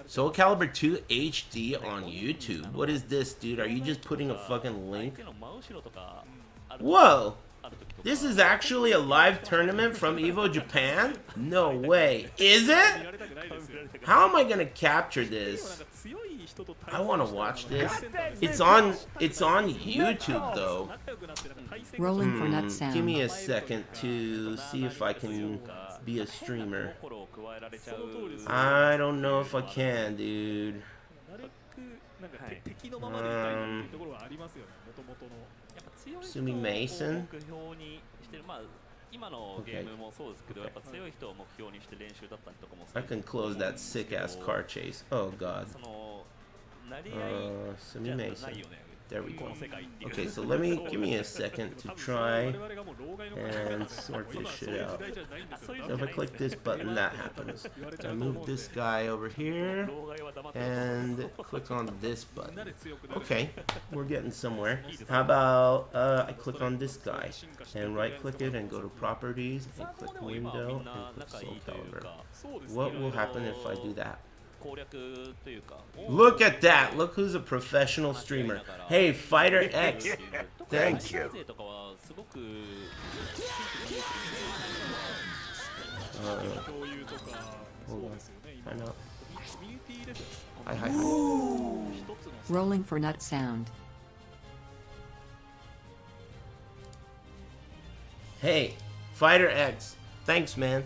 Soul Calibur 2 HD on YouTube. What is this, dude? Are you just putting a fucking link? Whoa! This is actually a live tournament from EVO Japan? No way. Is it? How am I gonna capture this? I want to watch this. It's on YouTube though. Rolling for nut sound. Give me a second to see if I can be a streamer. I don't know if I can, dude. Sumi Mason. Okay. I can close that sick ass car chase. Oh god. Sumi Mason. There we go. Okay, so give me a second to try and sort this shit out. So if I click this button, that happens. I move this guy over here and click on this button. Okay, we're getting somewhere. How about I click on this guy and right click it and go to properties and click window and click Soul Calibur. What will happen if I do that? Look at that! Look who's a professional streamer. Hey, Fighter X. Thank you. Hold on. I know. Hi. Rolling for nut sound. Hey, Fighter X. Thanks, man.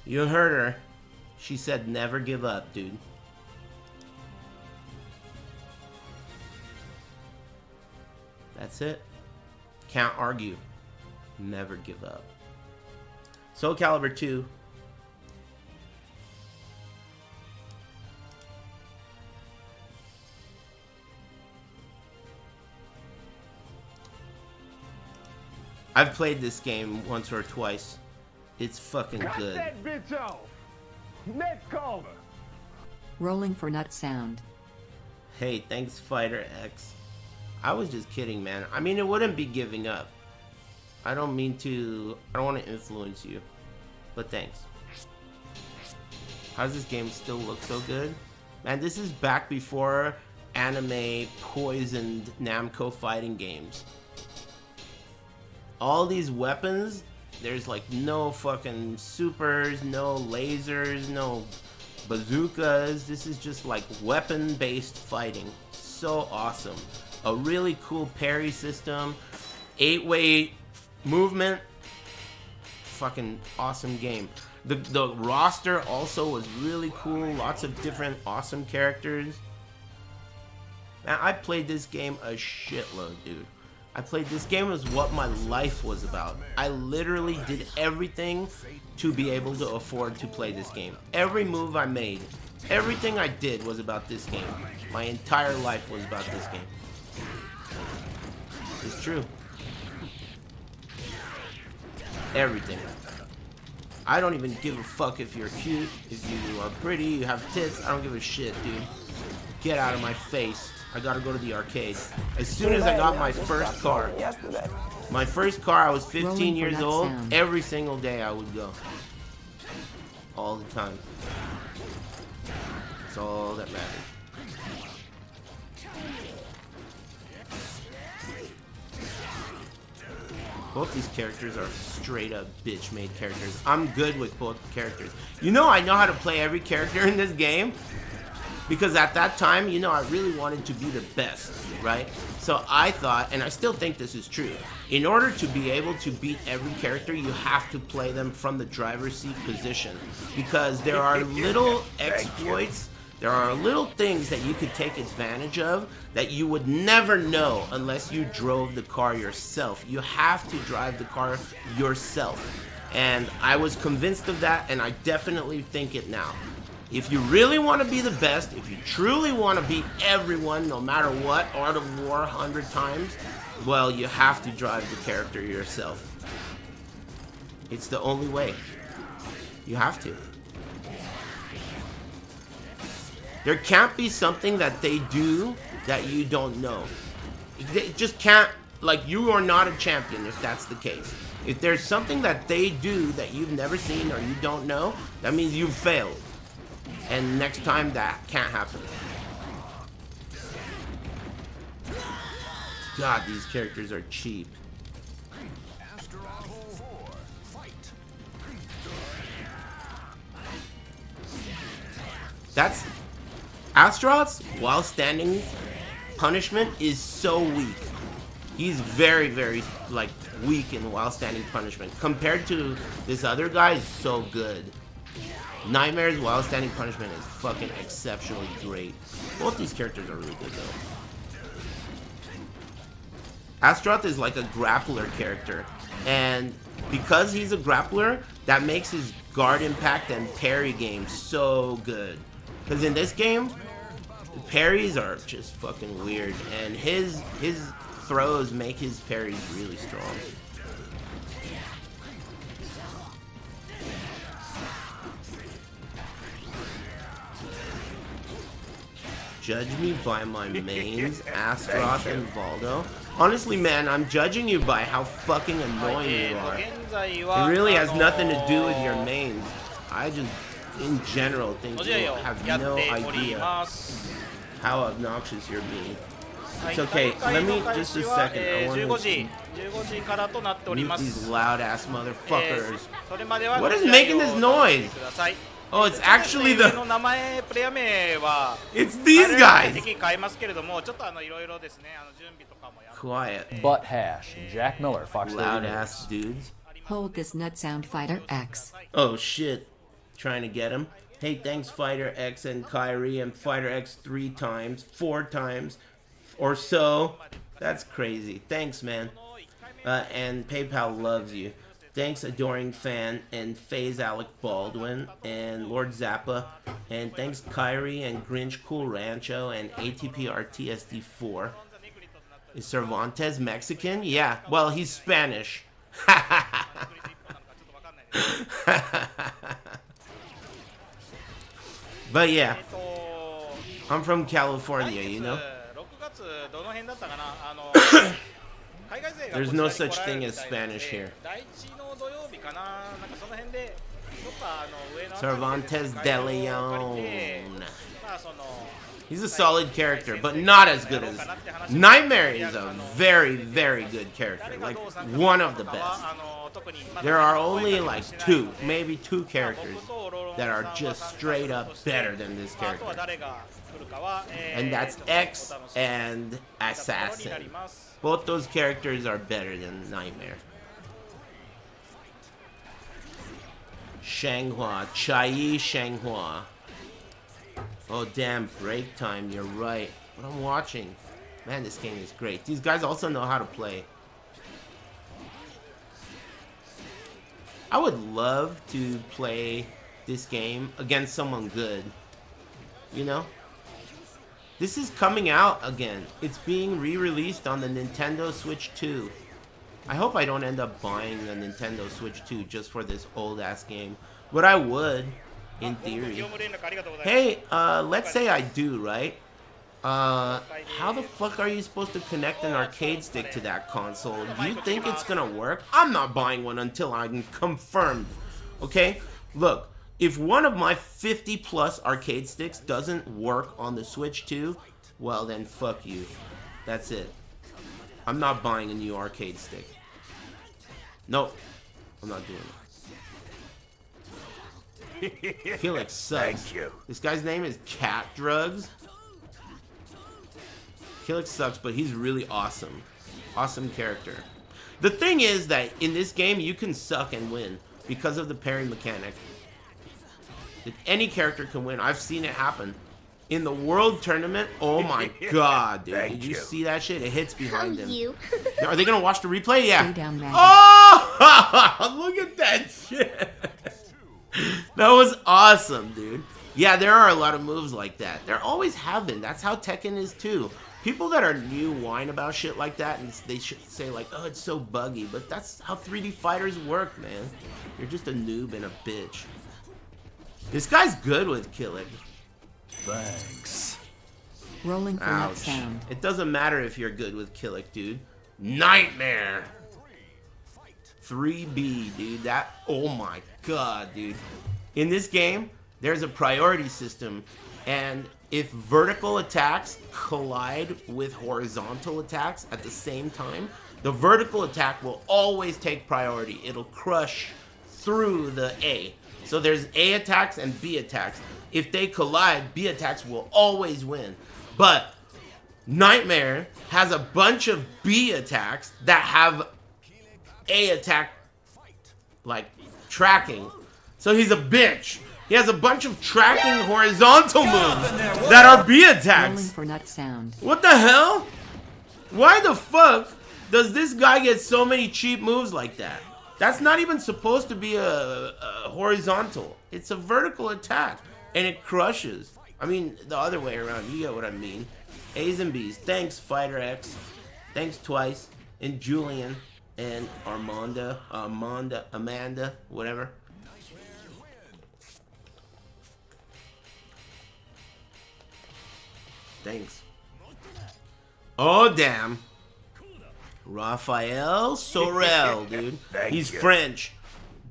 You heard her. She said never give up, dude. That's it. Can't argue. Never give up. Soul Calibur 2. I've played this game once or twice. It's fucking good. Cut that bitch off. Next caller. Rolling for nut sound. Hey, thanks, Fighter X. I was just kidding, man. I mean, it wouldn't be giving up. I don't want to influence you. But thanks. How does this game still look so good? Man, this is back before anime poisoned Namco fighting games. All these weapons, there's like no fucking supers, no lasers, no bazookas. This is just like weapon-based fighting. So awesome. A really cool parry system. 8-way movement. Fucking awesome game. The roster also was really cool. Lots of different awesome characters. Man, I played this game a shitload, dude. This game was what my life was about. I literally did everything to be able to afford to play this game. Every move I made, everything I did was about this game. My entire life was about this game. It's true. Everything. I don't even give a fuck if you're cute, if you are pretty, you have tits. I don't give a shit, dude. Get out of my face. I gotta go to the arcades. As soon as I got my first car, I was 15 years old. Every single day I would go. All the time. That's all that matters. Both these characters are straight up bitch made characters. I'm good with both characters. You know I know how to play every character in this game. Because at that time, you know, I really wanted to be the best, right? So I thought, and I still think this is true, in order to be able to beat every character, you have to play them from the driver's seat position. Because there are little exploits, there are little things that you could take advantage of that you would never know unless you drove the car yourself. You have to drive the car yourself. And I was convinced of that, and I definitely think it now. If you really want to be the best, if you truly want to beat everyone, no matter what, Art of War 100 times, well, you have to drive the character yourself. It's the only way. You have to. There can't be something that they do that you don't know. It just can't, like, you are not a champion if that's the case. If there's something that they do that you've never seen or you don't know, that means you've failed. And next time that can't happen. God, these characters are cheap. That's Astaroth's while standing punishment is so weak. He's very, very like weak in while standing punishment compared to this other guy. Is so good. Nightmare's while standing punishment is fucking exceptionally great. Both these characters are really good though. Astaroth is like a grappler character, and because he's a grappler, that makes his guard impact and parry game so good. Because in this game, parries are just fucking weird, and his throws make his parries really strong. Judge me by my mains, Astaroth and Valdo. Honestly, man, I'm judging you by how fucking annoying you are. It really has nothing to do with your mains. I just, in general, think you have no idea how obnoxious you're being. It's okay, let me, just a second, I want to mute these loud ass motherfuckers. What is making this noise? Oh, it's actually the... It's these guys! Quiet. Butt Hash, Jack Miller, Fox Loud ass dudes. Hold this nut sound, Fighter X. Oh shit. Trying to get him. Hey, thanks Fighter X and Kyrie and Fighter X 3 times, 4 times, or so. That's crazy. Thanks, man. And PayPal loves you. Thanks, Adoring Fan, and FaZe Alec Baldwin, and Lord Zappa, and thanks Kyrie and Grinch Cool Rancho, and ATP RTSD4. Is Cervantes Mexican? Yeah, well, he's Spanish. But yeah, I'm from California, you know? There's no such thing as Spanish here. Cervantes de Leon. He's a solid character, but not as good as... Nightmare is a very, very good character. Like, one of the best. There are only like 2, maybe 2 characters that are just straight up better than this character. And that's X and Assassin. Both those characters are better than Nightmare. Shanghua, Chai Shanghua. Oh damn, break time, you're right. What I'm watching. Man, this game is great. These guys also know how to play. I would love to play this game against someone good. You know? This is coming out again. It's being re-released on the Nintendo Switch 2. I hope I don't end up buying the Nintendo Switch 2 just for this old-ass game. But I would, in theory. Hey, let's say I do, right? How the fuck are you supposed to connect an arcade stick to that console? Do you think it's gonna work? I'm not buying one until I'm confirmed. Okay? Look. If one of my 50+ arcade sticks doesn't work on the Switch 2, well then fuck you. That's it. I'm not buying a new arcade stick. Nope. I'm not doing it. Felix sucks. Thank you. This guy's name is Cat Drugs. Felix sucks, but he's really awesome. Awesome character. The thing is that in this game, you can suck and win because of the parry mechanic. Any character can win. I've seen it happen. In the World Tournament, oh my god, dude. Did you see that shit? It hits behind them. Are they going to watch the replay? Yeah. Oh! Look at that shit. That was awesome, dude. Yeah, there are a lot of moves like that. There always have been. That's how Tekken is too. People that are new whine about shit like that, and they should say like, oh, it's so buggy. But that's how 3D fighters work, man. You're just a noob and a bitch. This guy's good with killing. Thanks. Rolling for nut sound. It doesn't matter if you're good with Killick, dude. Nightmare. 3B, dude. That, oh my god, dude. In this game, there's a priority system, and if vertical attacks collide with horizontal attacks at the same time, the vertical attack will always take priority. It'll crush through the A. So there's A attacks and B attacks. If they collide, B attacks will always win. But Nightmare has a bunch of B attacks that have A attack, like, tracking. So he's a bitch. He has a bunch of tracking horizontal moves that are B Rolling attacks. for nut sound. What the hell? Why the fuck does this guy get so many cheap moves like that? That's not even supposed to be a horizontal. It's a vertical attack, and it crushes. I mean, the other way around. You get what I mean. A's and B's. Thanks, Fighter X. Thanks twice. And Julian. And Amanda, whatever. Thanks. Oh, damn. Raphael Sorel, dude. He's French.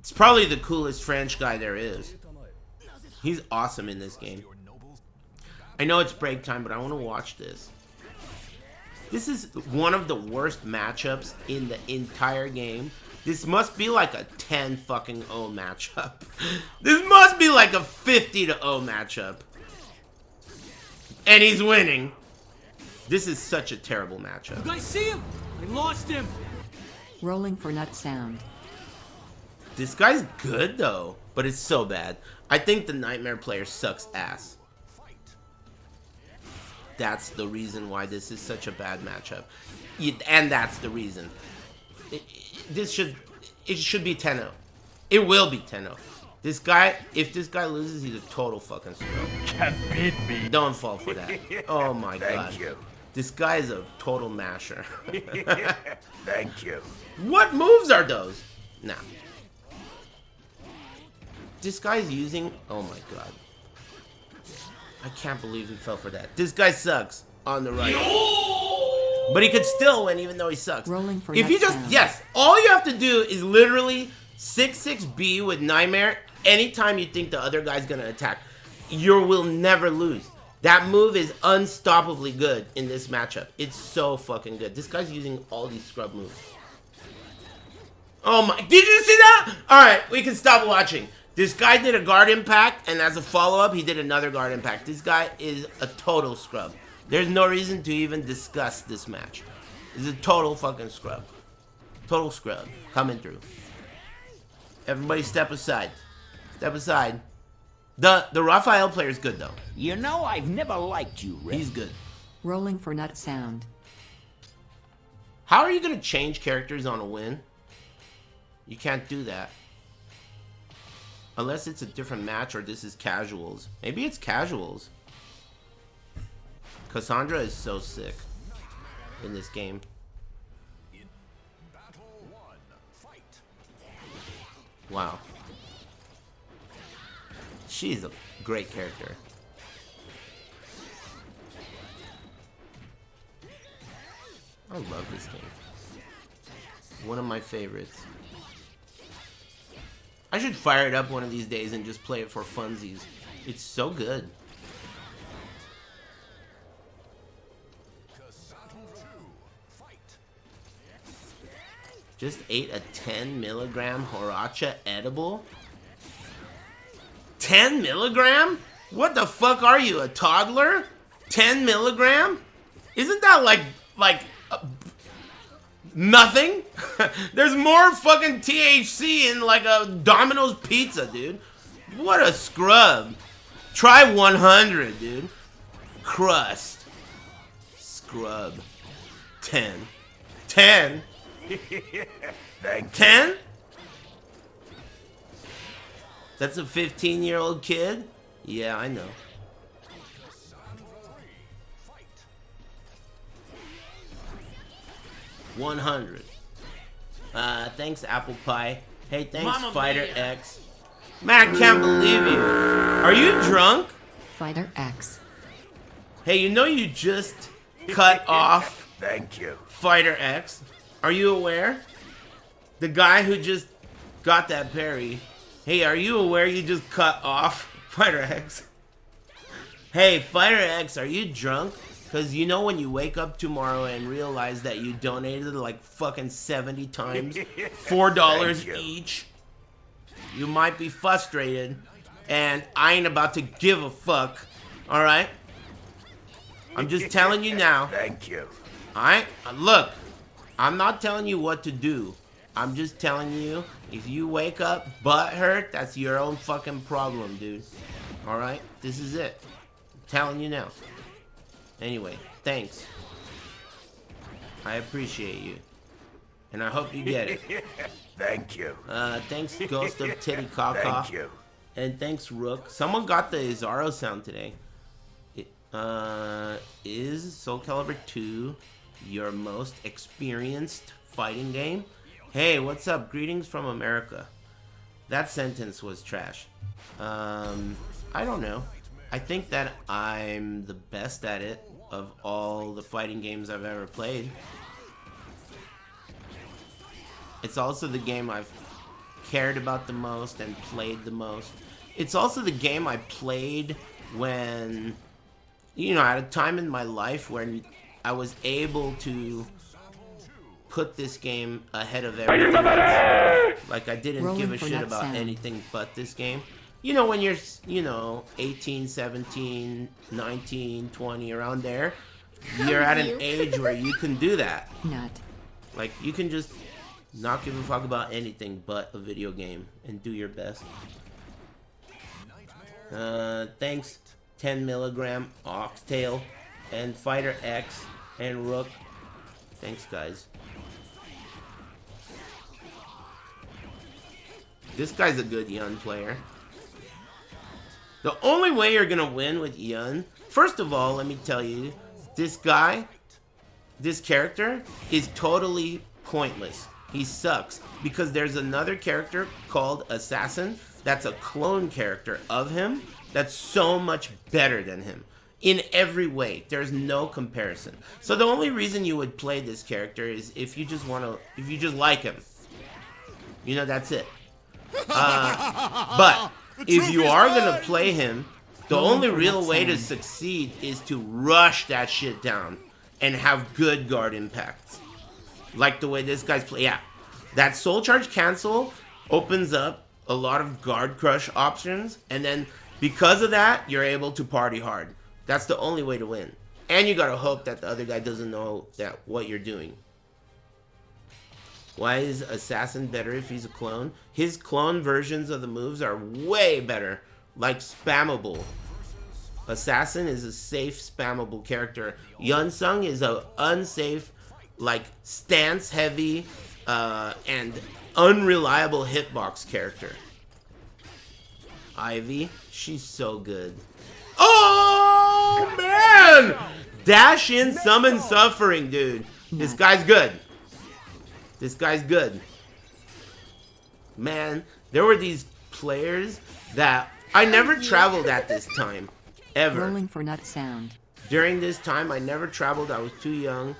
It's probably the coolest French guy there is. He's awesome in this game. I know it's break time, but I want to watch this. This is one of the worst matchups in the entire game. This must be like a 10 fucking 0 matchup. This must be like a 50 to 0 matchup. And he's winning. This is such a terrible matchup. You guys see him? I lost him. Rolling for nut sound. This guy's good though, but it's so bad. I think the Nightmare player sucks ass. That's the reason why this is such a bad matchup. And that's the reason. It should be 10-0. It will be 10-0. This guy, if this guy loses, he's a total fucking scrub. Can't beat me. Don't fall for that. Oh my god. Thank you. This guy is a total masher. Thank you. What moves are those? Nah. This guy's using... Oh my god. I can't believe he fell for that. This guy sucks on the right. But he could still win even though he sucks. Rolling for if you nut just... sound. Yes. All you have to do is literally 6-6B with Nightmare. Anytime you think the other guy's going to attack, you will never lose. That move is unstoppably good in this matchup. It's so fucking good. This guy's using all these scrub moves. Oh my... Did you see that? Alright, we can stop watching. This guy did a guard impact, and as a follow-up, he did another guard impact. This guy is a total scrub. There's no reason to even discuss this match. This is a total fucking scrub. Total scrub. Coming through. Everybody step aside. Step aside. The Raphael player is good, though. You know, I've never liked you, Rick. He's good. Rolling for nut sound. How are you going to change characters on a win? You can't do that. Unless it's a different match or this is casuals. Maybe it's casuals. Cassandra is so sick in this game. Wow. She's a great character. I love this game. One of my favorites. I should fire it up one of these days and just play it for funsies. It's so good. Just ate a 10 milligram Horacha edible? 10 milligram? What the fuck are you, a toddler? 10 milligram? Isn't that like nothing? There's more fucking THC in like a Domino's pizza, dude. What a scrub. Try 100, dude. Crust. Scrub. 10. 10? Thank you. 10? That's a 15-year-old kid? Yeah, I know. $100. Thanks, Apple Pie. Hey, thanks, Mamma Fighter mia. X. Man, I can't believe you. Are you drunk? Fighter X. Hey, you know you just cut off Thank you. Fighter X? Are you aware? The guy who just got that parry. Hey, are you aware you just cut off Fighter X. Hey, Fighter X, are you drunk? Because you know when you wake up tomorrow and realize that you donated like fucking 70 times, $4 each, you might be frustrated, and I ain't about to give a fuck, alright? I'm just telling you now. Thank you. Alright? Look, I'm not telling you what to do. I'm just telling you, if you wake up butthurt, that's your own fucking problem, dude. Alright? This is it. I'm telling you now. Anyway, thanks. I appreciate you. And I hope you get it. Thank you. Thanks, Ghost of Titty Caca. Thank you. And thanks, Rook. Someone got the Izaro sound today. Is Soul Calibur 2 your most experienced fighting game? Hey, what's up? Greetings from America. That sentence was trash. I don't know. I think that I'm the best at it of all the fighting games I've ever played. It's also the game I've cared about the most and played the most. It's also the game I played when, you know, at a time in my life when I was able to put this game ahead of everything else. Like, I didn't give a shit about anything but this game. You know, when you're, you know, 18, 17, 19, 20, around there, you're at an age where you can do that. Nut. Like, you can just not give a fuck about anything but a video game and do your best. Thanks, 10 milligram Oxtail and Fighter X and Rook. Thanks, guys. This guy's a good Yun player. The only way you're gonna win with Yun, first of all, let me tell you, this guy, this character, is totally pointless. He sucks because there's another character called Assassin that's a clone character of him that's so much better than him. In every way, there's no comparison. So the only reason you would play this character is if you just like him. You know, that's it. But if you are gonna play him, the only real way to succeed is to rush that shit down and have good guard impacts. Like the way this guy's play. Yeah, that soul charge cancel opens up a lot of guard crush options, and then because of that, you're able to party hard. That's the only way to win. And you gotta hope that the other guy doesn't know that what you're doing. Why is Assassin better if he's a clone? His clone versions of the moves are way better, like spammable. Assassin is a safe spammable character. Yunsung is a unsafe, like stance heavy, and unreliable hitbox character. Ivy, she's so good. Oh man! Dash in, summon suffering, dude. This guy's good. This guy's good. Man, there were these players that I never traveled at this time. Ever. Rolling for nut sound. During this time, I never traveled. I was too young,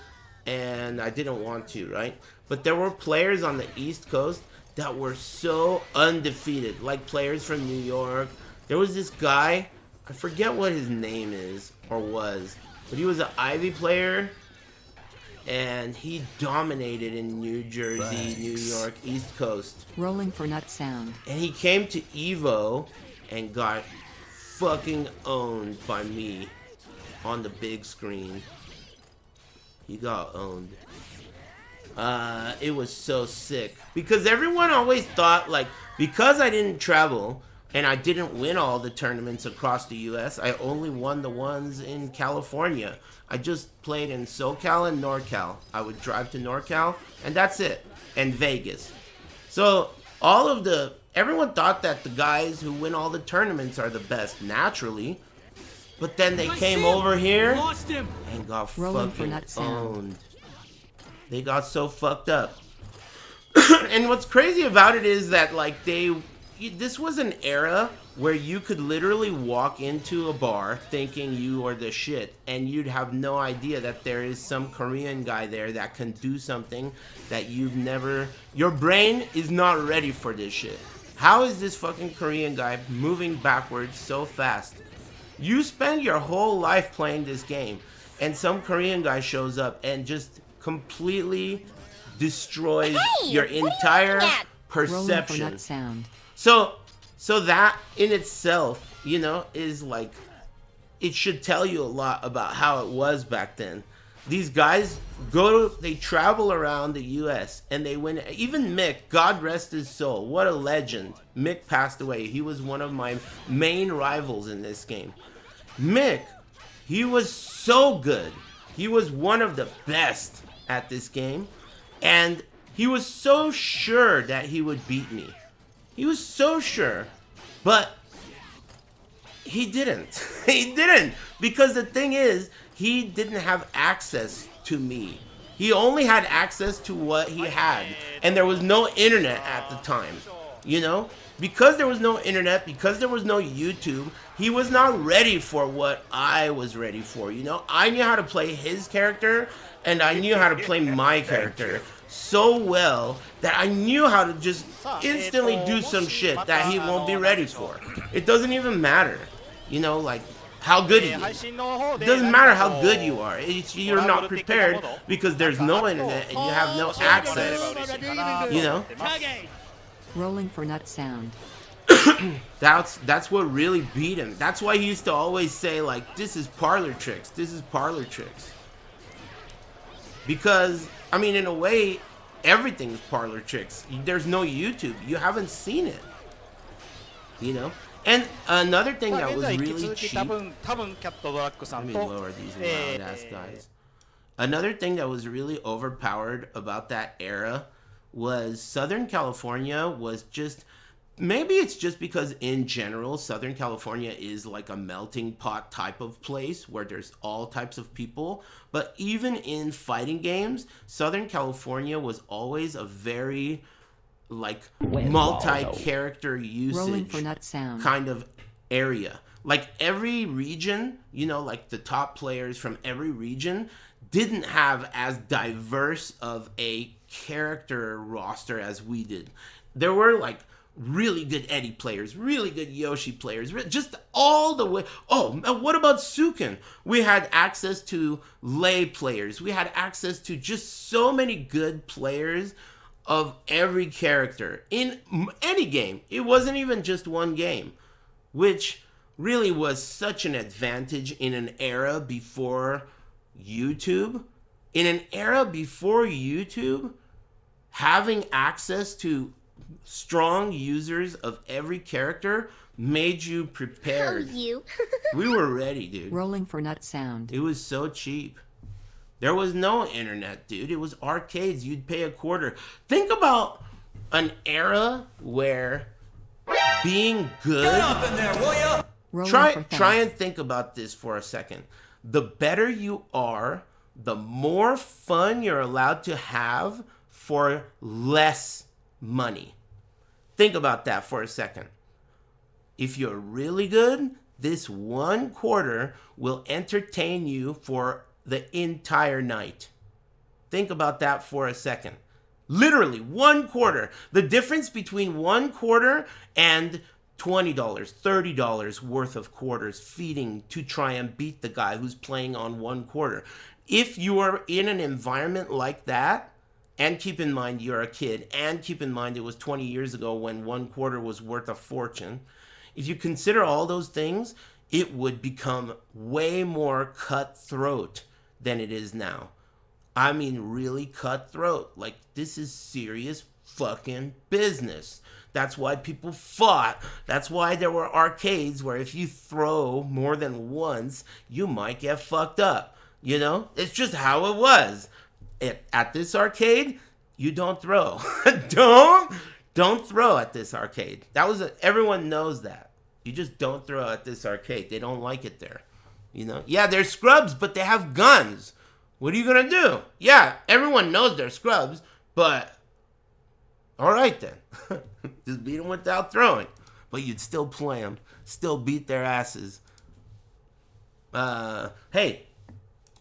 and I didn't want to, right? But there were players on the East Coast that were so undefeated, like players from New York. There was this guy, I forget what his name is, or was, but he was an Ivy player, and he dominated in New Jersey, New York, East Coast. Rolling for nut sound. And he came to EVO and got fucking owned by me on the big screen. He got owned. It was so sick. Because everyone always thought, like, because I didn't travel and I didn't win all the tournaments across the US, I only won the ones in California. I just played in SoCal and NorCal. I would drive to NorCal, and that's it. And Vegas. So, everyone thought that the guys who win all the tournaments are the best, naturally. But then they came over here and got fucking owned. They got so fucked up. And what's crazy about it is that, like, this was an era where you could literally walk into a bar thinking you are the shit, and you'd have no idea that there is some Korean guy there that can do something that you've never... Your brain is not ready for this shit. How is this fucking Korean guy moving backwards so fast? You spend your whole life playing this game, and some Korean guy shows up and just completely destroys your entire Rolling for perception. nut sound. So that in itself, you know, is like, it should tell you a lot about how it was back then. These guys they travel around the US and they win. Even Mick, God rest his soul, what a legend. Mick passed away. He was one of my main rivals in this game. Mick, he was so good. He was one of the best at this game. And he was so sure that he would beat me. He was so sure. But he didn't. He didn't. Because the thing is, he didn't have access to me. He only had access to what he had. And there was no internet at the time. You know? Because there was no internet, because there was no YouTube, he was not ready for what I was ready for. You know? I knew how to play his character, and I knew how to play my character so well that I knew how to just instantly do some shit that he won't be ready for. It doesn't even matter. You know, like, how good he is. It doesn't matter how good you are. You're not prepared because there's no internet and you have no access. You know? Rolling for nut sound. That's what really beat him. That's why he used to always say, like, this is parlor tricks. This is parlor tricks. Because, I mean, in a way, everything's parlor tricks. There's no YouTube. You haven't seen it. You know? And another thing that was really cheap. Let me lower these loud ass guys. Another thing that was really overpowered about that era was Southern California was just, maybe it's just because in general Southern California is like a melting pot type of place where there's all types of people, but even in fighting games, Southern California was always a very like multi-character usage kind of area. Like every region, you know, like the top players from every region didn't have as diverse of a character roster as we did. There were like really good Eddie players, really good Yoshi players, just all the way. Oh, what about Sukin? We had access to Lei players. We had access to just so many good players of every character in any game. It wasn't even just one game, which really was such an advantage in an era before YouTube. In an era before YouTube, having access to strong users of every character made you prepared. Oh, you. We were ready, dude. Rolling for nut sound. It was so cheap. There was no internet, dude. It was arcades. You'd pay $0.25. Think about an era where being good... Get up in there, will you? Try and think about this for a second. The better you are, the more fun you're allowed to have for less money. Think about that for a second. If you're really good, this $0.25 will entertain you for the entire night. Think about that for a second. Literally, $0.25. The difference between $0.25 and $20, $30 worth of quarters feeding to try and beat the guy who's playing on $0.25. If you are in an environment like that, and keep in mind you're a kid, and keep in mind it was 20 years ago when $0.25 was worth a fortune. If you consider all those things, it would become way more cutthroat than it is now. I mean, really cutthroat. Like, this is serious fucking business. That's why people fought. That's why there were arcades where if you throw more than once, you might get fucked up. You know? It's just how it was. At this arcade, you don't throw. Don't throw at this arcade. Everyone knows that. You just don't throw at this arcade. They don't like it there. You know? Yeah, they're scrubs, but they have guns. What are you gonna do? Yeah, everyone knows they're scrubs, but all right then. Just beat them without throwing. But you'd still play them. Still beat their asses. Hey,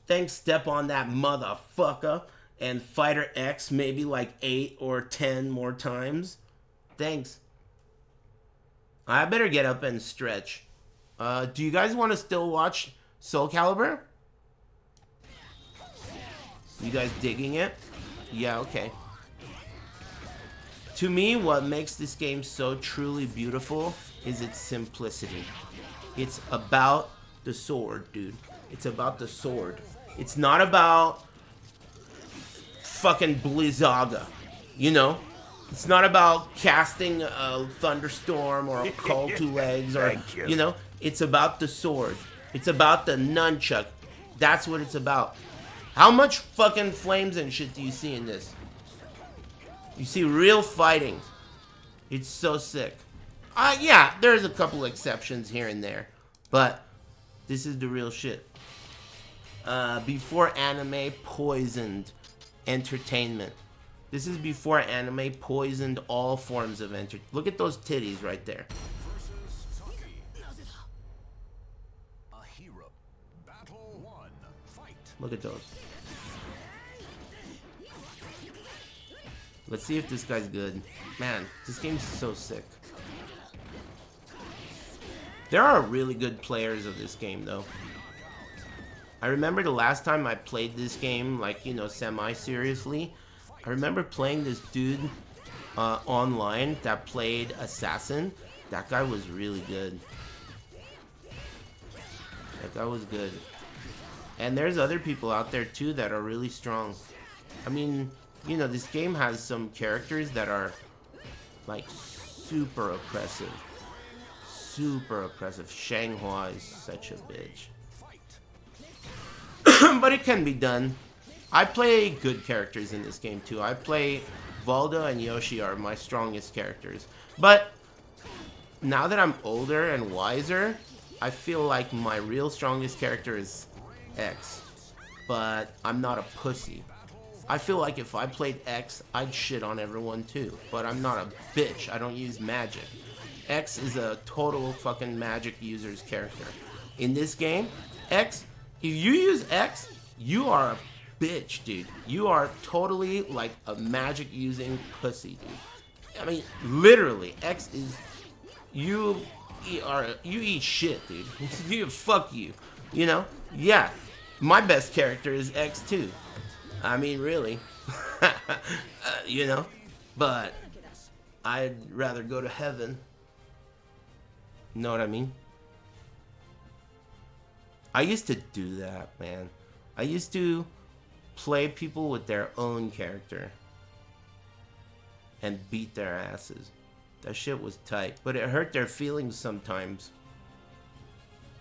thanks, Step on That Motherfucker. And Fighter X maybe like 8 or 10 more times. Thanks. I better get up and stretch. Do you guys want to still watch Soul Calibur? You guys digging it? Yeah, okay. To me, what makes this game so truly beautiful is its simplicity. It's about the sword, dude. It's about the sword. It's not about fucking Blizzaga, you know? It's not about casting a thunderstorm or a call to legs or, you know? It's about the sword. It's about the nunchuck. That's what it's about. How much fucking flames and shit do you see in this? You see real fighting. It's so sick. Yeah, there's a couple exceptions here and there. But this is the real shit. Before anime poisoned entertainment. This is before anime poisoned all forms of entertainment. Look at those titties right there. Look at those. Let's see if this guy's good. Man, this game's so sick. There are really good players of this game, though. I remember the last time I played this game, like, you know, semi-seriously. I remember playing this dude online that played Assassin. That guy was really good. That guy was good. And there's other people out there, too, that are really strong. I mean, you know, this game has some characters that are, like, super oppressive. Super oppressive. Shanghua is such a bitch. But it can be done. I play good characters in this game, too. I play Valda and Yoshi are my strongest characters. But now that I'm older and wiser, I feel like my real strongest character is X. But I'm not a pussy. I feel like if I played X, I'd shit on everyone too. But I'm not a bitch. I don't use magic. X is a total fucking magic user's character. In this game, X, if you use X, you are a bitch, dude. You are totally like a magic using pussy, dude. I mean, literally, X is, you eat shit, dude. You fuck you. You know? Yeah. My best character is X too. I mean, really. You know? But I'd rather go to heaven. Know what I mean? I used to do that, man. I used to play people with their own character and beat their asses. That shit was tight, but it hurt their feelings sometimes.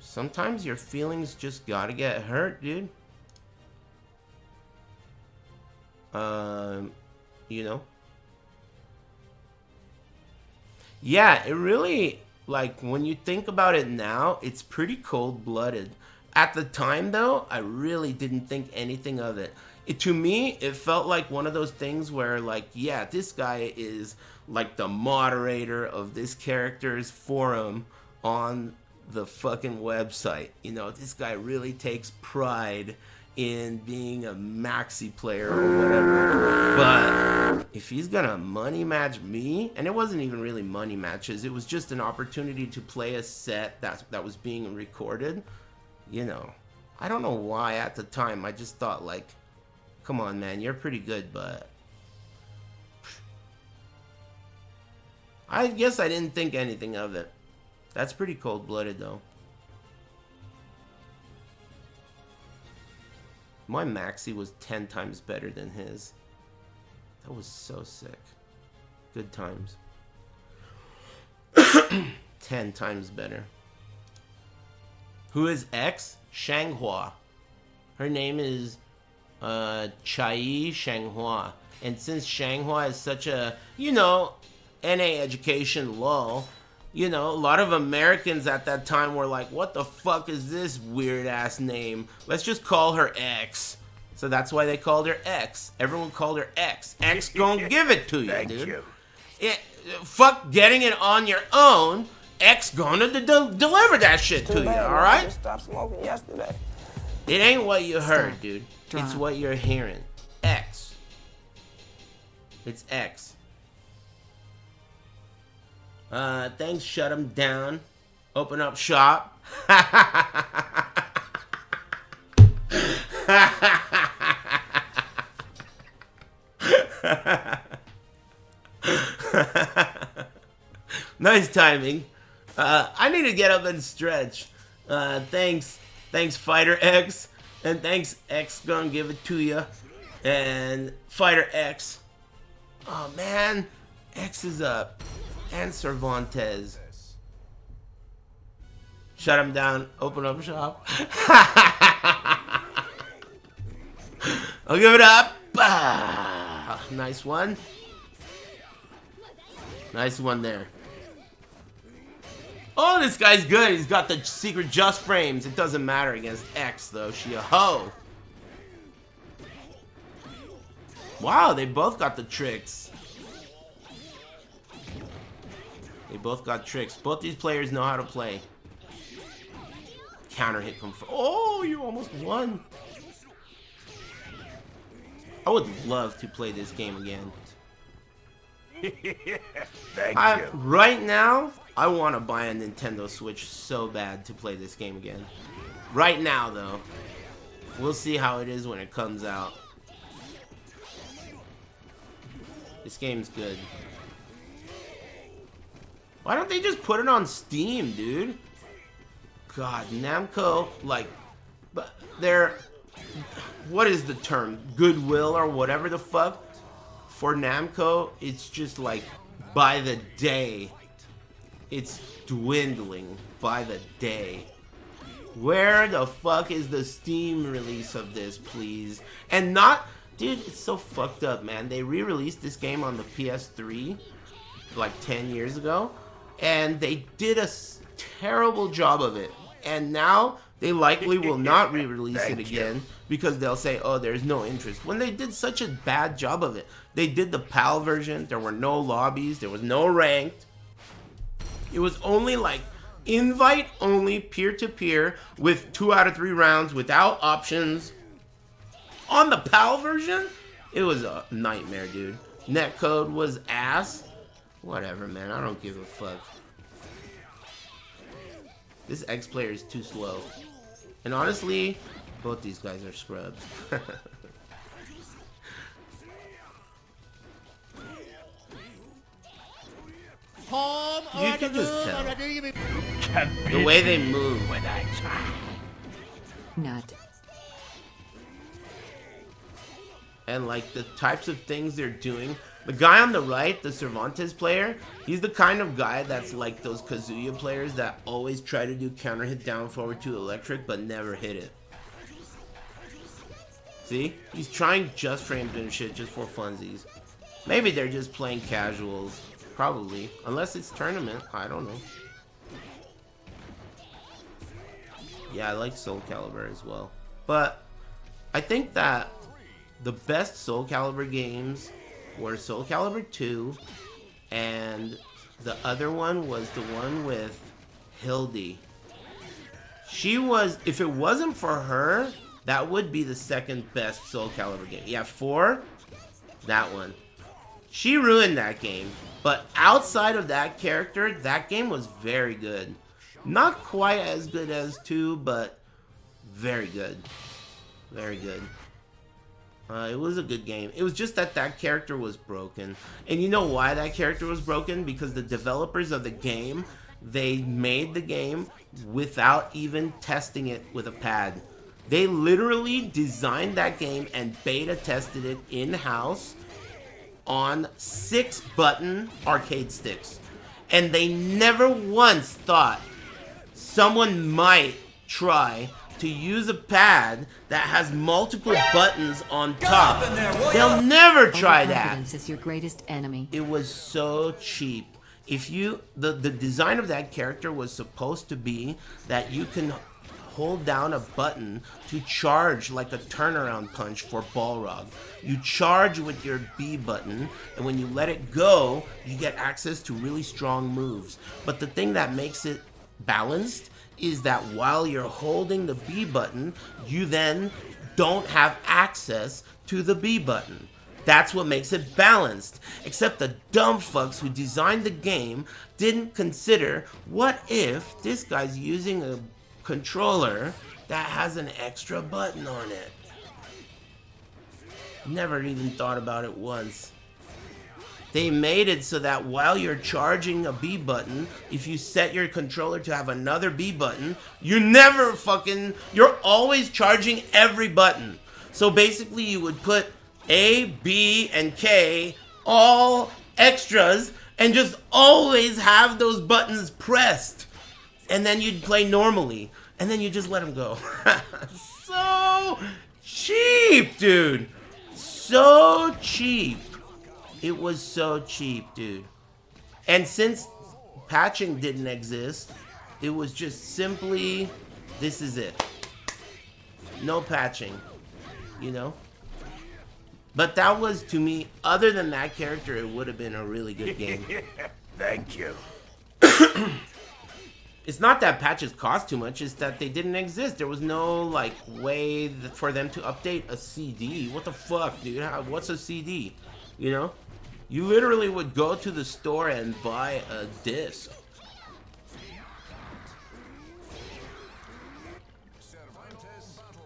Sometimes your feelings just gotta get hurt, dude. You know? Yeah, it really, like, when you think about it now, it's pretty cold-blooded. At the time, though, I really didn't think anything of it. To me, it felt like one of those things where, like, yeah, this guy is, like, the moderator of this character's forum on the fucking website. You know, this guy really takes pride in being a maxi player or whatever. But if he's gonna money match me, and it wasn't even really money matches, it was just an opportunity to play a set that was being recorded. You know, I don't know why at the time I just thought, like, come on, man, you're pretty good, but I guess I didn't think anything of it. That's pretty cold-blooded, though. My maxi was 10 times better than his. That was so sick. Good times. 10 times better. Who is X? Shanghua. Her name is Chai Shanghua. And since Shanghua is such a, you know, NA education lol, you know, a lot of Americans at that time were like, what the fuck is this weird ass name? Let's just call her X. So that's why they called her X. Everyone called her X. X gonna give it to you, Thank dude. you. Fuck getting it on your own. X gonna deliver that shit to you, alright? Stopped smoking yesterday. It ain't what you heard, dude. Drop. It's what you're hearing. X. It's X. Thanks, shut him down. Open up shop. Nice timing. I need to get up and stretch. Thanks, Fighter X, and thanks X gonna give it to you, and Fighter X. Oh man, X is up, and Cervantes. Shut him down. Open up shop. I'll give it up. Ah, nice one. Nice one there. Oh, this guy's good. He's got the secret just frames. It doesn't matter against X, though. She a hoe. Wow, they both got the tricks. They both got tricks. Both these players know how to play. Counter hit from... Oh, you almost won. I would love to play this game again. Thank you. Right now, I want to buy a Nintendo Switch so bad to play this game again. Right now, though. We'll see how it is when it comes out. This game's good. Why don't they just put it on Steam, dude? God, Namco, like, but they're... What is the term? Goodwill or whatever the fuck? For Namco, it's just like, by the day, it's dwindling by the day. Where the fuck is the Steam release of this, please? And not... Dude, it's so fucked up, man. They re-released this game on the PS3 like 10 years ago, and they did a terrible job of it. And now they likely will not re-release it again because they'll say, oh, there's no interest. When they did such a bad job of it. They did the PAL version. There were no lobbies. There was no ranked. It was only like invite only, peer-to-peer, with 2 out of 3 rounds without options. On the PAL version, it was a nightmare, dude. Netcode was ass. Whatever, man. I don't give a fuck. This X player is too slow. And honestly, both these guys are scrubs. You can just tell. The way they move. Nut. And like the types of things they're doing. The guy on the right, the Cervantes player, he's the kind of guy that's like those Kazuya players that always try to do counter hit down forward to electric but never hit it. See? He's trying just frames and shit just for funsies. Maybe they're just playing casuals. Probably. Unless it's tournament. I don't know. Yeah, I like Soul Calibur as well. But I think that the best Soul Calibur games were Soul Calibur 2, and the other one was the one with Hildy. She was, if it wasn't for her, that would be the second best Soul Calibur game. Yeah, 4, that one. She ruined that game, but outside of that character, that game was very good. Not quite as good as 2, but very good. Very good. It was a good game. It was just that that character was broken. And you know why that character was broken? Because the developers of the game, they made the game without even testing it with a pad. They literally designed that game and beta tested it in-house on 6-button arcade sticks. And they never once thought someone might try to use a pad that has multiple buttons on top. They'll never try that. Overconfidence is your greatest enemy. It was so cheap. If you, the design of that character was supposed to be that you can hold down a button to charge like a turnaround punch for Balrog. You charge with your B button, and when you let it go, you get access to really strong moves. But the thing that makes it balanced is that while you're holding the B button, you then don't have access to the B button. That's what makes it balanced. Except the dumb fucks who designed the game didn't consider, what if this guy's using a controller that has an extra button on it? Never even thought about it once. They made it so that while you're charging a B button, if you set your controller to have another B button, you're always charging every button. So basically you would put A, B, and K, all extras, and just always have those buttons pressed. And then you'd play normally. And then you just let them go. So cheap, dude. So cheap. It was so cheap, dude. And since patching didn't exist, it was just simply, this is it. No patching, you know? But that was, to me, other than that character, it would have been a really good game. Thank you. It's not that patches cost too much, it's that they didn't exist. There was no, like, way for them to update a CD. What the fuck, dude? What's a CD? You know? You literally would go to the store and buy a disc.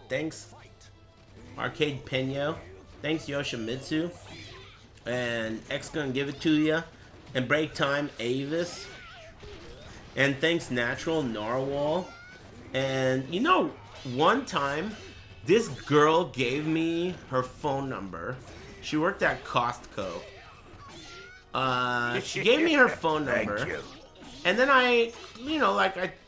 Thanks, Arcade Peño. Thanks, Yoshimitsu. And X gonna give it to ya. And Break Time Avis. And thanks, Natural Narwhal. And you know, one time, this girl gave me her phone number. She worked at Costco. She gave me her phone number. Thank you. And then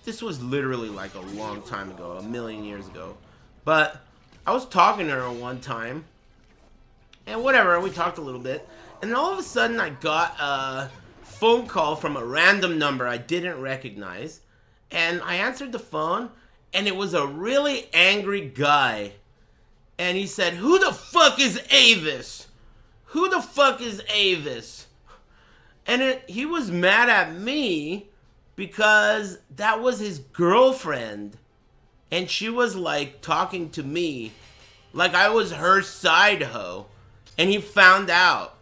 this was literally like a long time ago, a million years ago. But I was talking to her one time. And whatever, we talked a little bit. And all of a sudden I got a phone call from a random number I didn't recognize. And I answered the phone, and it was a really angry guy. And he said, "Who the fuck is Avis? Who the fuck is Avis?" And he was mad at me because that was his girlfriend. And she was like talking to me like I was her side hoe. And he found out.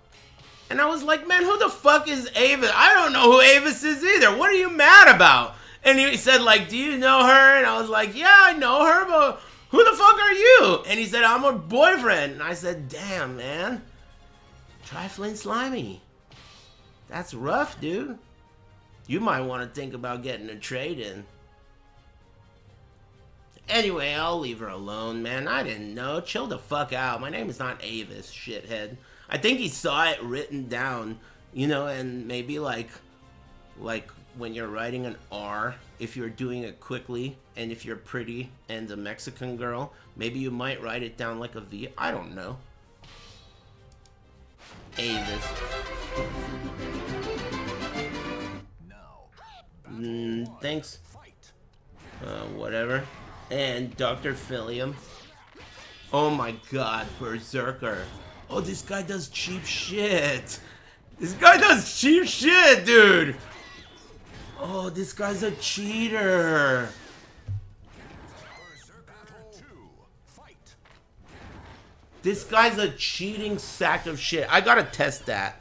And I was like, man, who the fuck is Avis? I don't know who Avis is either. What are you mad about? And he said, like, do you know her? And I was like, yeah, I know her, but who the fuck are you? And he said, I'm her boyfriend. And I said, damn, man. Trifling slimy. That's rough, dude. You might want to think about getting a trade in. Anyway, I'll leave her alone, man. I didn't know. Chill the fuck out. My name is not Avis, shithead. I think he saw it written down, you know, and maybe like when you're writing an R, if you're doing it quickly, and if you're pretty and a Mexican girl, maybe you might write it down like a V. I don't know. Avis. Thanks. Whatever. And Dr. Philium. Oh my god, Berserker. Oh, this guy does cheap shit. This guy does cheap shit, dude. Oh, this guy's a cheater. This guy's a cheating sack of shit. I gotta test that.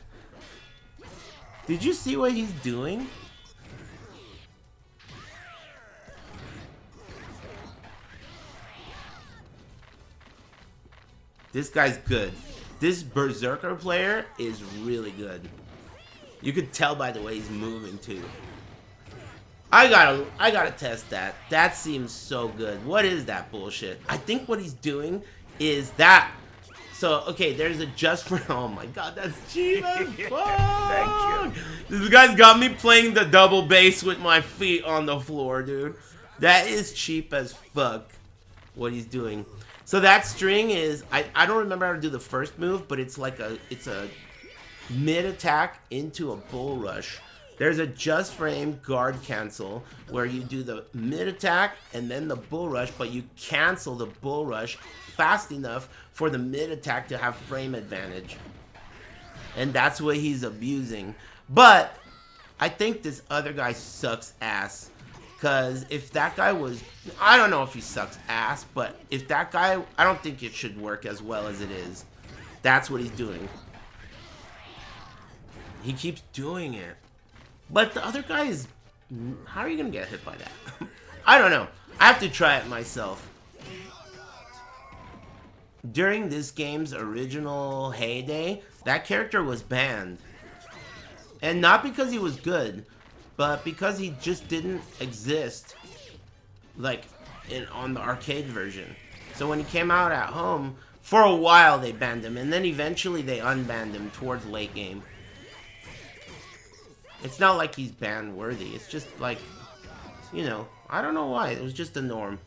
Did you see what he's doing? This guy's good. This Berserker player is really good. You could tell by the way he's moving too. I gotta test that. That seems so good. What is that bullshit? I think what he's doing is that. So, okay, there's a just for... Oh my god, that's cheap as fuck! Thank you. This guy's got me playing the double bass with my feet on the floor, dude. That is cheap as fuck, what he's doing. So that string is... I don't remember how to do the first move, but it's like a... It's a mid-attack into a bull rush. There's a just frame guard cancel where you do the mid-attack and then the bull rush, but you cancel the bull rush fast enough for the mid-attack to have frame advantage. And that's what he's abusing. But I think this other guy sucks ass. Because if that guy was... I don't know if he sucks ass, but if that guy... I don't think it should work as well as it is. That's what he's doing. He keeps doing it. But the other guy is... How are you going to get hit by that? I don't know. I have to try it myself. During this game's original heyday, that character was banned. And not because he was good, but because he just didn't exist, like, on the arcade version. So when he came out at home, for a while they banned him, and then eventually they unbanned him towards late game. It's not like he's ban worthy, it's just like, you know, I don't know why, it was just the norm.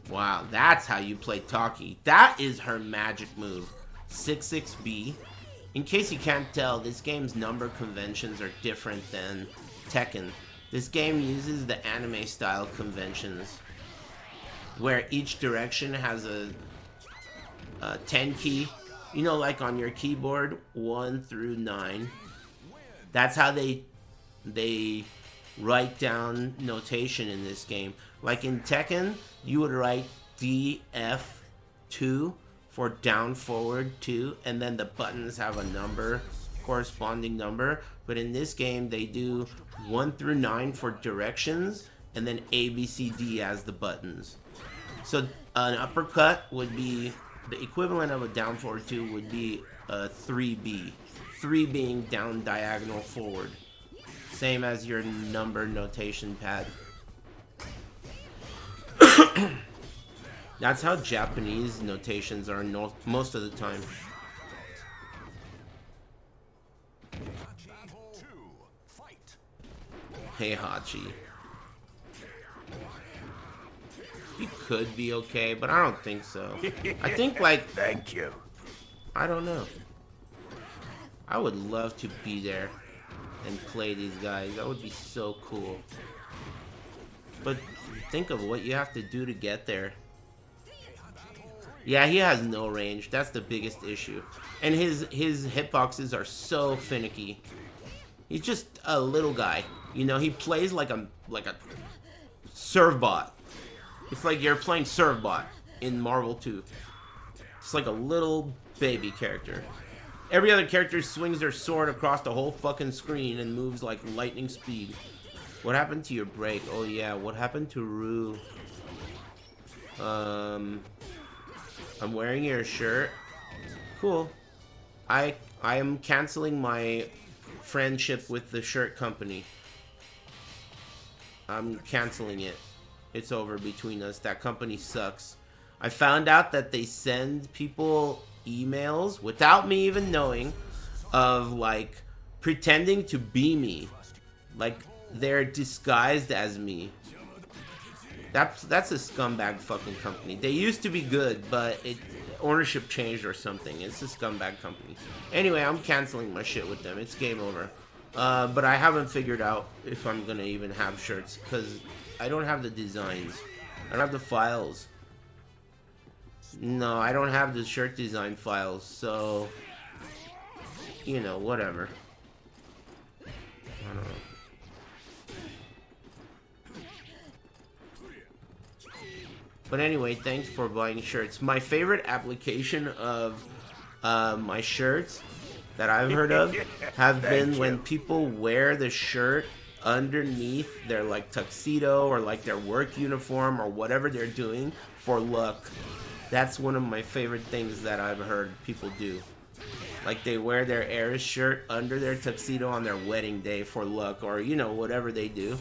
Wow, that's how you play Taki. That is her magic move. 6-6-B. In case you can't tell, this game's number conventions are different than Tekken. This game uses the anime style conventions, where each direction has a 10 key. You know, like on your keyboard, 1 through 9. That's how they write down notation in this game. Like in Tekken, you would write DF2 for down, forward 2, and then the buttons have a number, corresponding number. But in this game, they do 1 through 9 for directions, and then A, B, C, D as the buttons. So an uppercut would be, the equivalent of a down, forward 2 would be a 3B. 3 being down, diagonal, forward. Same as your number notation pad. That's how Japanese notations are most of the time. Hey Hachi. He could be okay, but I don't think so. I think like... Thank you. I don't know. I would love to be there and play these guys. That would be so cool. But think of what you have to do to get there. Yeah, he has no range. That's the biggest issue. And his hitboxes are so finicky. He's just a little guy. You know, he plays like a serve bot. It's like you're playing serve bot in Marvel 2. It's like a little baby character. Every other character swings their sword across the whole fucking screen and moves like lightning speed. What happened to your break? Oh yeah, what happened to Rue? I'm wearing your shirt. Cool. I am canceling my friendship with the shirt company. I'm canceling it. It's over between us. That company sucks. I found out that they send people emails without me even knowing of like pretending to be me. Like they're disguised as me. That's a scumbag fucking company. They used to be good, but ownership changed or something. It's a scumbag company. Anyway, I'm canceling my shit with them. It's game over. But I haven't figured out if I'm gonna even have shirts because I don't have the designs. I don't have the files. No, I don't have the shirt design files, so you know, whatever. I don't know. But anyway, thanks for buying shirts. My favorite application of my shirts that I've heard of have been when people wear the shirt underneath their like tuxedo or like their work uniform or whatever they're doing for luck. That's one of my favorite things that I've heard people do. Like they wear their Aris shirt under their tuxedo on their wedding day for luck or, you know, whatever they do.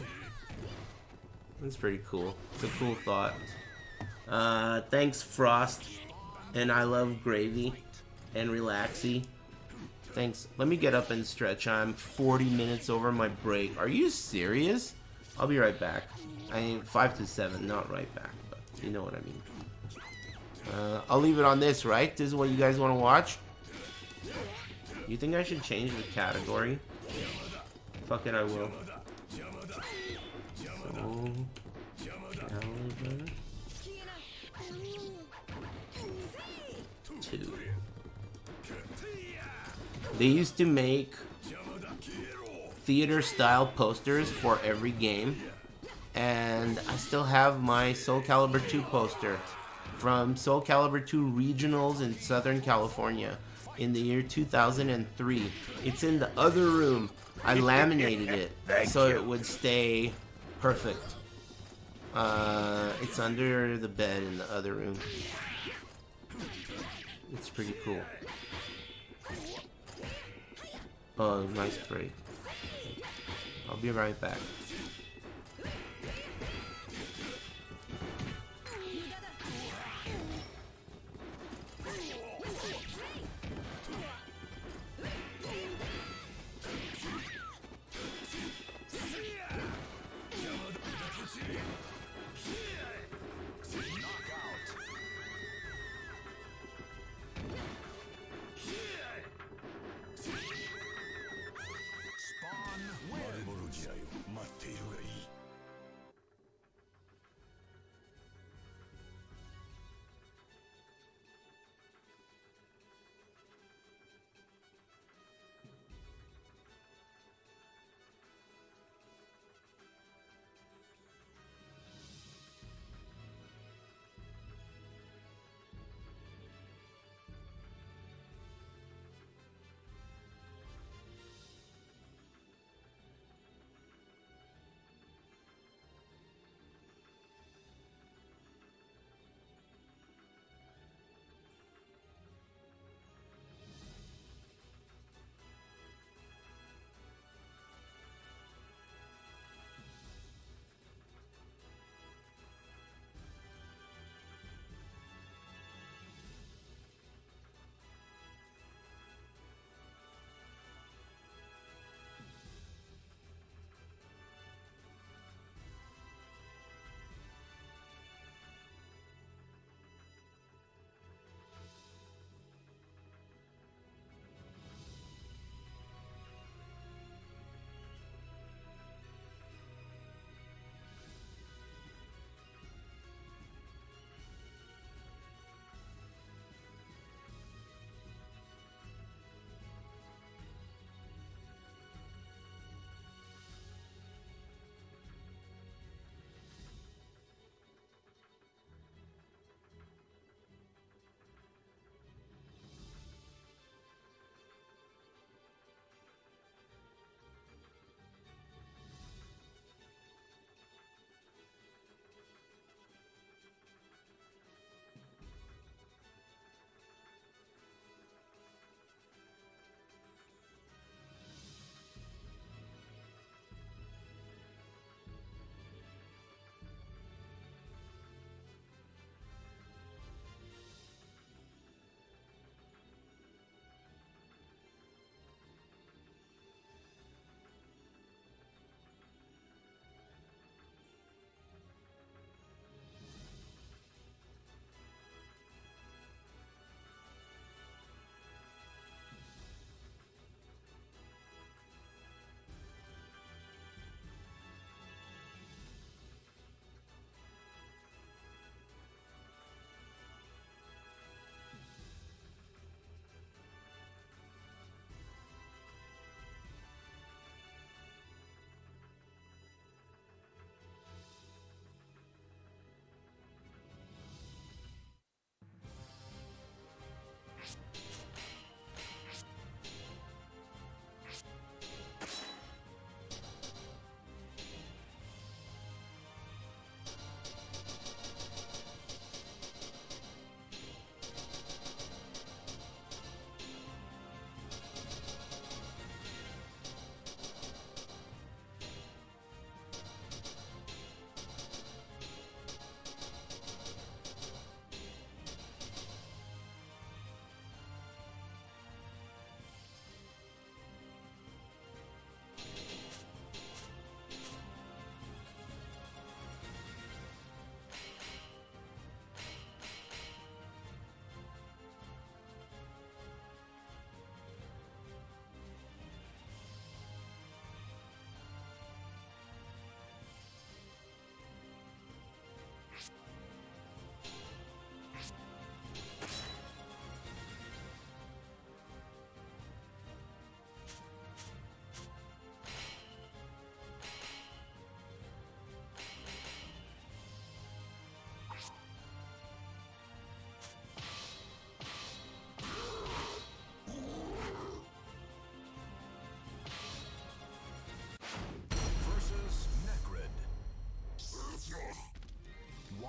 That's pretty cool. It's a cool thought. Thanks Frost, and I love Gravy, and Relaxy. Thanks. Let me get up and stretch. I'm 40 minutes over my break. Are you serious? I'll be right back. I mean 5 to 7, not right back, but you know what I mean. I'll leave it on this, right? This is what you guys want to watch? You think I should change the category? Fuck it, I will. So, caliber 2. They used to make theater style posters for every game, And I still have my Soul Calibur 2 poster from Soul Calibur 2 regionals in Southern California in the year 2003. It's in the other room. I laminated it so it would stay perfect. It's under the bed in the other room. It's pretty cool. Oh, nice break. I'll be right back.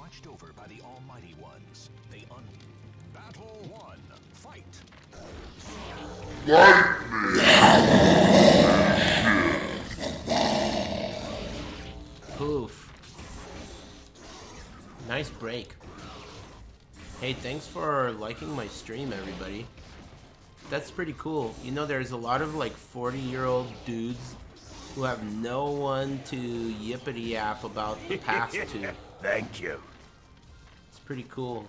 watched over by the Almighty Ones. Battle 1. Fight. Poof. Nice break. Hey, thanks for liking my stream, everybody. That's pretty cool. You know, there's a lot of like 40-year-old dudes who have no one to yippity yap about the past to. Thank you. It's pretty cool.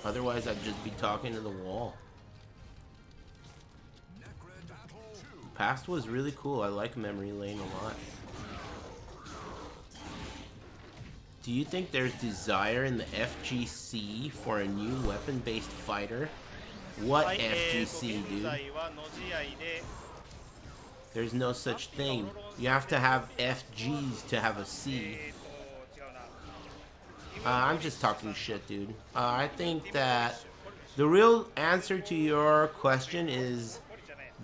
Otherwise, I'd just be talking to the wall. Past was really cool. I like Memory Lane a lot. Do you think there's desire in the FGC for a new weapon-based fighter? What FGC, dude? There's no such thing. You have to have FGs to have a C. I'm just talking shit, dude. I think that the real answer to your question is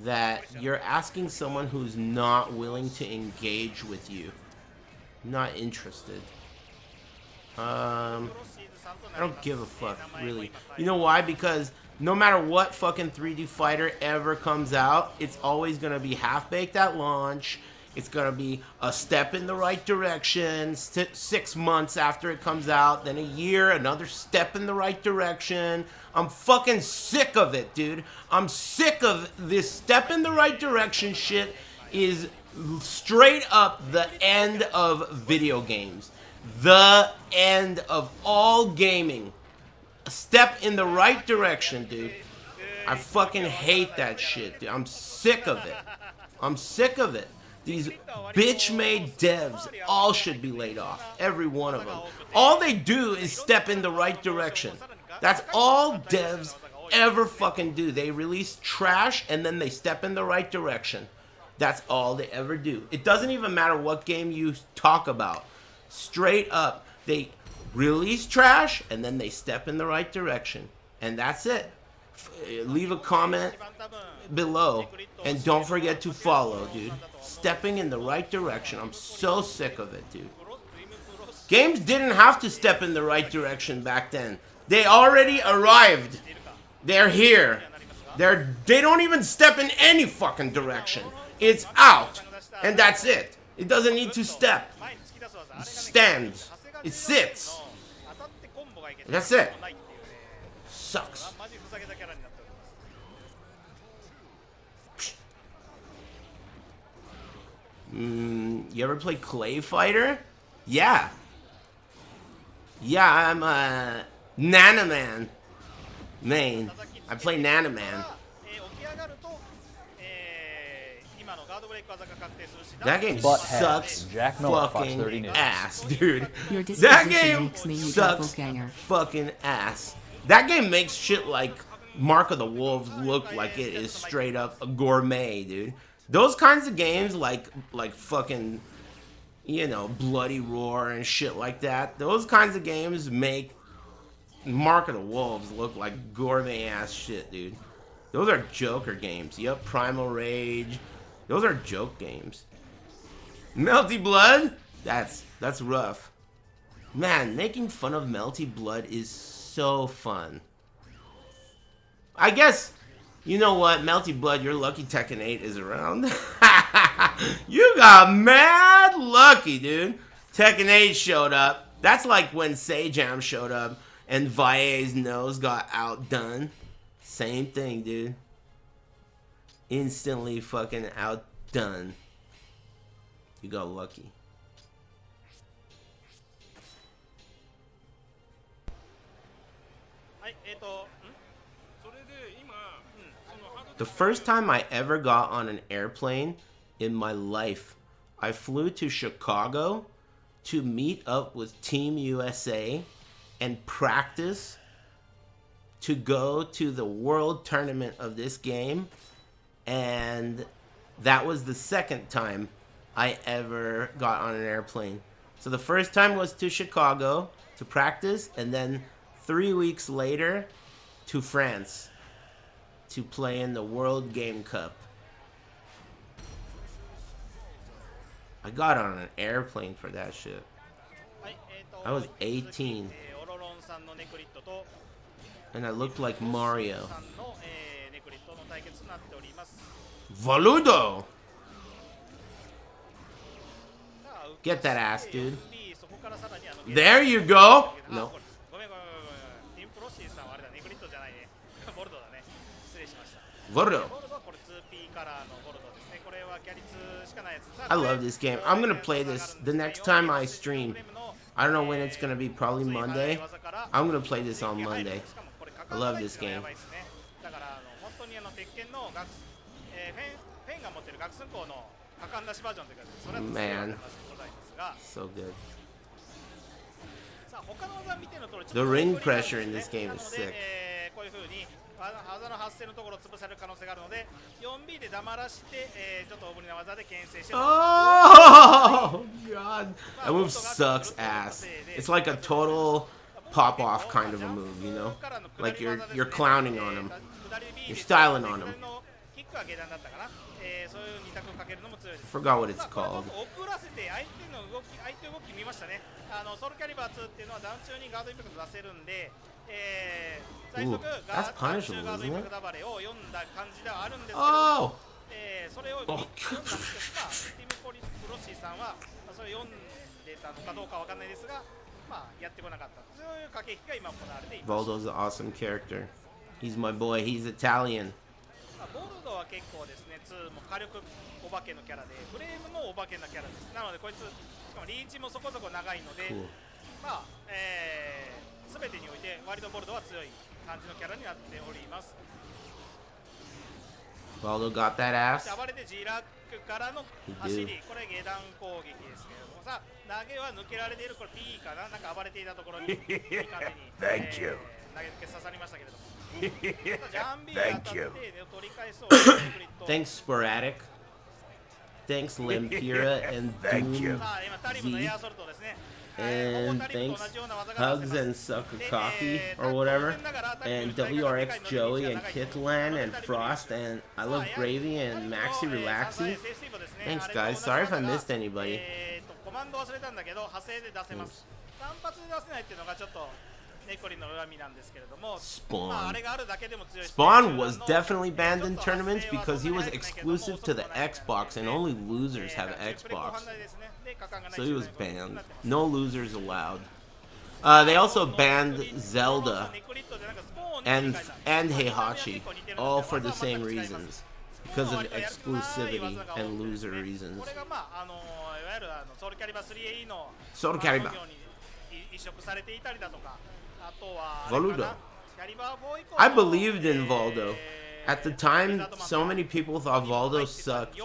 that you're asking someone who's not willing to engage with you. Not interested. I don't give a fuck, really. You know why? Because no matter what fucking 3D fighter ever comes out, it's always gonna be half-baked at launch. It's gonna be a step in the right direction 6 months after it comes out, then a year, another step in the right direction. I'm fucking sick of it, dude. I'm sick of this step in the right direction shit. Is straight up the end of video games. The end of all gaming. A step in the right direction, dude. I fucking hate that shit, dude. I'm sick of it. I'm sick of it. These bitch-made devs all should be laid off. Every one of them. All they do is step in the right direction. That's all devs ever fucking do. They release trash and then they step in the right direction. That's all they ever do. It doesn't even matter what game you talk about. Straight up, they release trash and then they step in the right direction. And that's it. Leave a comment below and don't forget to follow, dude. Stepping in the right direction. I'm so sick of it, dude. Games didn't have to step in the right direction back then. They already arrived. They're here. They don't even step in any fucking direction. It's out. And that's it. It doesn't need to step. It stands. It sits. That's it. Sucks. You ever play Clay Fighter? Yeah. Yeah, I'm a Nanaman main. I play Nanaman. That game sucks Jack Miller, Fox 30 fucking News. ass, dude. Your That disposition game makes me your sucks doppelganger. fucking ass. That game makes shit like Mark of the Wolves look like it is straight up a gourmet, dude. Those kinds of games like fucking, you know, Bloody Roar and shit like that. Those kinds of games make Mark of the Wolves look like gourmet ass shit, dude. Those are Joker games. Yep, Primal Rage. Those are joke games. Melty Blood? That's rough. Man, making fun of Melty Blood is so fun. I guess, you know what, Melty Blood, you're lucky Tekken 8 is around. You got mad lucky, dude. Tekken 8 showed up. That's like when Sajam showed up and Vae's nose got outdone. Same thing, dude. Instantly fucking outdone. You got lucky. The first time I ever got on an airplane in my life, I flew to Chicago to meet up with Team USA and practice to go to the world tournament of this game. And that was the second time I ever got on an airplane. So the first time was to Chicago to practice, and then 3 weeks later to France to play in the World Game Cup. I got on an airplane for that shit. I was 18. オロロンさんのネクリットと And I looked like Mario. さんの、ネクリットの対決となっております。 Valudo! さあ Get that ass, dude. そこからさらにThere you go! あ No. ごめん。ティムプロシーさんはあれだ、ネクリットじゃないね。ボルドだね。失礼しました。 Valudo. ボルドはこれ 2P カラーのボルドですね。これはギャリツしかないやつ。 I love this game. I'm gonna play this the next time I stream. I don't know when it's gonna be, probably Monday. I'm gonna play this on Monday. I love this game. だから本当に鉄拳のフェンが持ってる学寸鋼の果敢なしバージョンというか、それは Man. ございますが、 So good. さあ他の技見ての通り、 The ring pressure in this game is sick. こういう風に技の発生のところを潰される可能性があるので、4B で黙らして、ちょっと大振りな技で牽制して。 Oh god. That move sucks ass. It's like a total pop off kind of a move, you know? Like you're clowning on him. You're styling on him. Forgot what it's called. 遅らせて相手の動き見ましたね。ソウルキャリバー2っていうのはダウン中にガードインパクト出せるんで、最速 that's ガー punishable, ドイン isn't パク it? トダバレを読んだ感じではあるんですけど、 Oh! それを読んだんですけど、ティム・プロシーさんはそれを読んでたのかどうかわかんないですが、まあやってこなかった。そういう駆け引きが今行われています。 Voldo's an awesome character. He's my boy. He's Italian. ボルドは結構ですね、2も火力お化けのキャラで、フレームもお化けのキャラです。なのでこいつ、しかもリーチもそこそこ長いので、 Cool. まあ、全てにおいて割とボルドは強い感じのキャラになっております。 Voldo got that ass. 暴れて G ラックからの走り、これ下段攻撃ですけれども、さあ投げは抜けられている、これ P かな、なんか暴れていたところにいい感じに、Thank you. 投げつけ刺さりましたけれども、ジャンビーが当たって取り返そう。 Thanks, Sporadic. Thanks, Lampira and Thank you. Doom さあ今タリムのエアソルトですね。 And thanks, Hugs and Sukakaki or whatever. And WRX Joey and Kithlan and Frost and I Love Gravy and Maxi Relaxy. Thanks, guys. Sorry if I missed anybody. コマンド忘れたんだけど派生で出せます。単発で出せないっていうのがちょっとネコリの恨みなんですけれども、 Spawn. まああれがあるだけでも強い。 Spawn was definitely banned in tournaments because he was exclusive to the Xbox and only losers have Xbox. So he was banned. No losers allowed. They also banned Zelda and Heihachi, all for the same reasons. Because of exclusivity and loser reasons. これがまあいわゆるソウルキャリバー 3AE の Soul Calibur. 移植されていたりだとか、あとは Valudo. キャリバー4以降 I believed in Voldo. At the time, so many people thought Voldo sucked,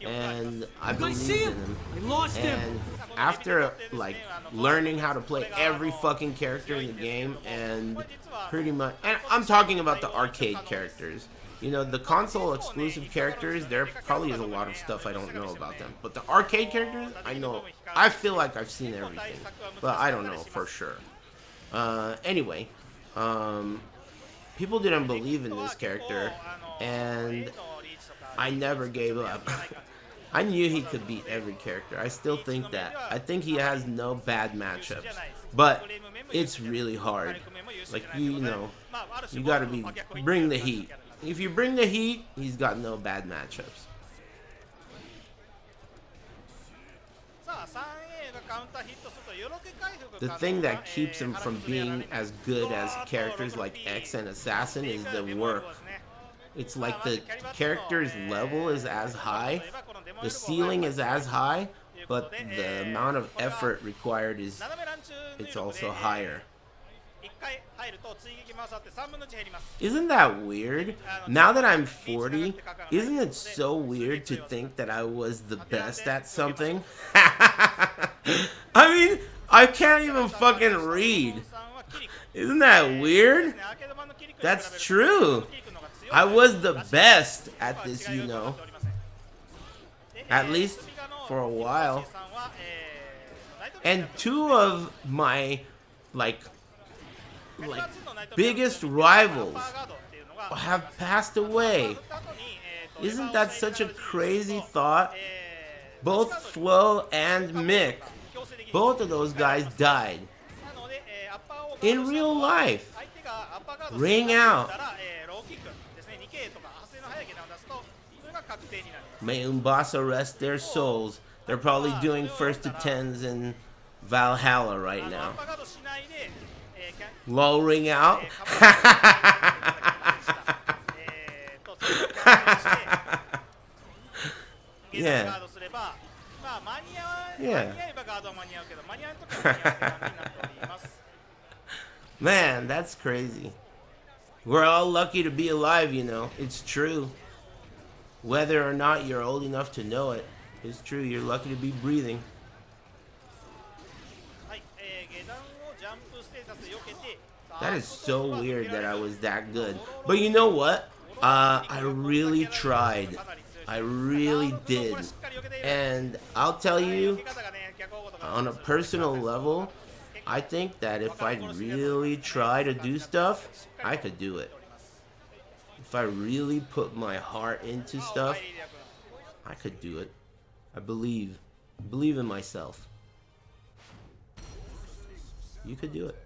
and I believed in him. I lost him. And after like learning how to play every fucking character in the game, and pretty much, and I'm talking about the arcade characters. You know, the console exclusive characters, there probably is a lot of stuff I don't know about them. But the arcade characters, I know, I feel like I've seen everything. But I don't know for sure. Anyway, people didn't believe in this character, and I never gave up. I knew he could beat every character. I still think that. I think he has no bad matchups. But it's really hard. Like, you know, you gotta bring the heat. If you bring the heat, he's got no bad matchups. The thing that keeps him from being as good as characters like X and Assassin is the work. It's like the character's level is as high, the ceiling is as high, but the amount of effort required it's also higher. Isn't that weird? Now that I'm 40, isn't it so weird to think that I was the best at something? I mean, I can't even fucking read. Isn't that weird? That's true. I was the best at this, you know. At least for a while. And two of my, like biggest rivals have passed away. Isn't that such a crazy thought? Both Flo and Mick, both of those guys died. In real life. 相手がアッパーガード Ring し out たら、ローキックですね、2K とか派生の速い下段を出すと、それが確定になります。 May Umbasa rest their souls. They're probably doing first to tens in Valhalla right ア now. ッパーガードしないで、Low ring out. ガードすれば、まあ間に合えばガードは間に合うけど、間に合うときは間に合うって感じになっております。Man, that's crazy. We're all lucky to be alive, you know. It's true. Whether or not you're old enough to know it, it's true. You're lucky to be breathing. はい、下段をジャンプステータスで避けて、 That is so weird that I was that good. But you know what? I really tried. I really did. And I'll tell you, on a personal level, I think that if I really try to do stuff, I could do it. If I really put my heart into stuff, I could do it. I believe. I believe in myself. You could do it.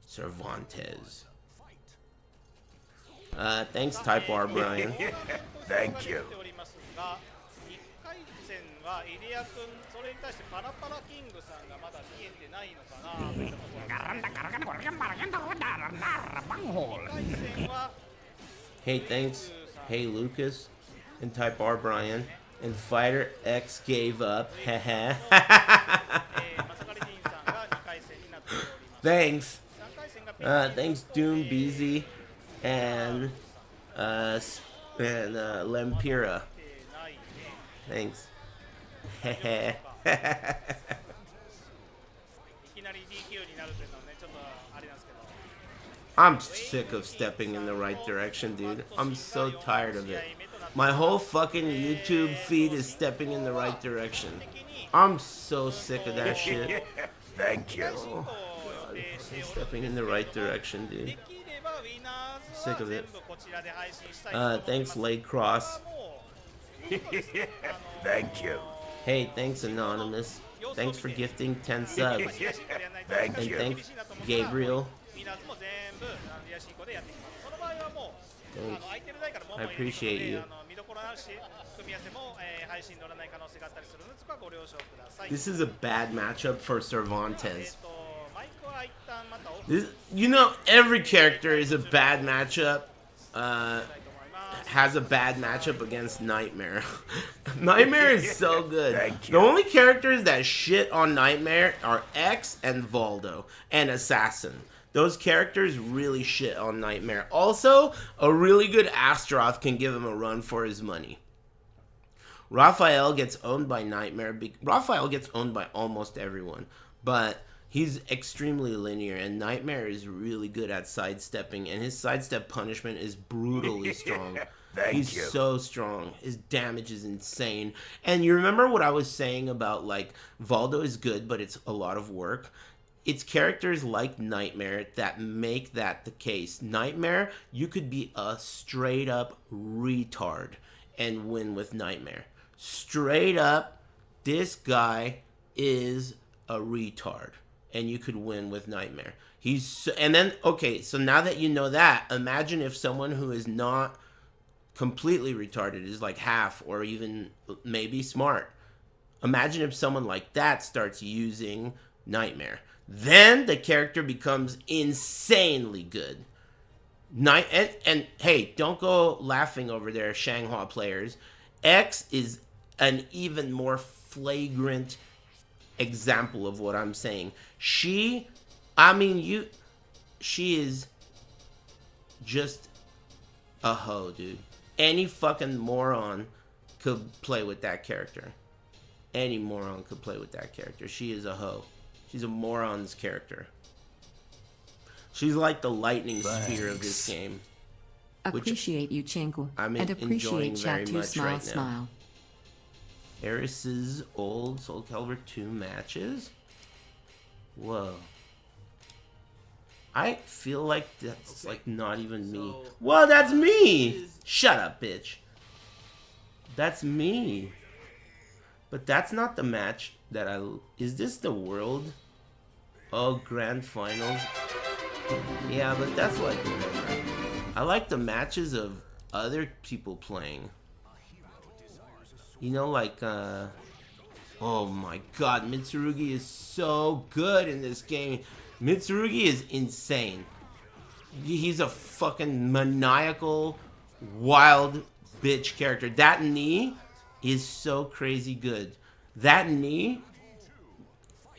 Cervantes. Thanks, Type R, Brian. Thank you. 1回戦はイリア君、それに対してパラパラキングさんがまだ見えてないのかなといったところですね。 Hey, thanks. Hey, Lucas. And Type R, Brian. And Fighter X gave up. Haha. Thanks. Thanks, Doom BZ. And Lempira. Thanks. Hehe. I'm sick of stepping in the right direction, dude. I'm so tired of it. My whole fucking YouTube feed is stepping in the right direction. I'm so sick of that shit. Thank you. Oh, God. I'm stepping in the right direction, dude. Sick of it. Thanks, Lake Cross. Thank you. Hey, thanks, Anonymous. Thanks for gifting 10 subs. Thank And you. thanks, Gabriel. I appreciate you. This is a bad matchup for Cervantes. You know, every character is a bad matchup. Has a bad matchup against Nightmare. Nightmare is so good. Thank you. The only characters that shit on Nightmare are X and Valdo and Assassin. Those characters really shit on Nightmare. Also, a really good Astaroth can give him a run for his money. Raphael gets owned by Nightmare. Raphael gets owned by almost everyone. But he's extremely linear, and Nightmare is really good at sidestepping, and his sidestep punishment is brutally strong. He's so strong. His damage is insane. And you remember what I was saying about, like, Valdo is good, but it's a lot of work? It's characters like Nightmare that make that the case. Nightmare, you could be a straight up retard and win with Nightmare. Straight up, this guy is a retard, and you could win with Nightmare. And then, okay, so now that you know that, imagine if someone who is not completely retarded is like half or even maybe smart. Imagine if someone like that starts using Nightmare. Then the character becomes insanely good. And hey, don't go laughing over there, Shanghua players. X is an even more flagrant example of what I'm saying. She is just a hoe, dude. Any fucking moron could play with that character. Any moron could play with that character. She is a hoe. She's a moron's character. She's like the lightning sphere of this game. Appreciate you, Chinku. I'm And enjoying appreciate very chat too, much smile, right now. smile. Aris's old Soul Calibur 2 matches? Whoa. I feel like that's like not even me. Well, that's me! Shut up, bitch. That's me. But that's not the match that I... Is this the world Oh, grand finals. Yeah, but that's like whatever. I like the matches of other people playing. You know, like, oh my god, Mitsurugi is so good in this game. Mitsurugi is insane. He's a fucking maniacal, wild bitch character. That knee is so crazy good. That knee,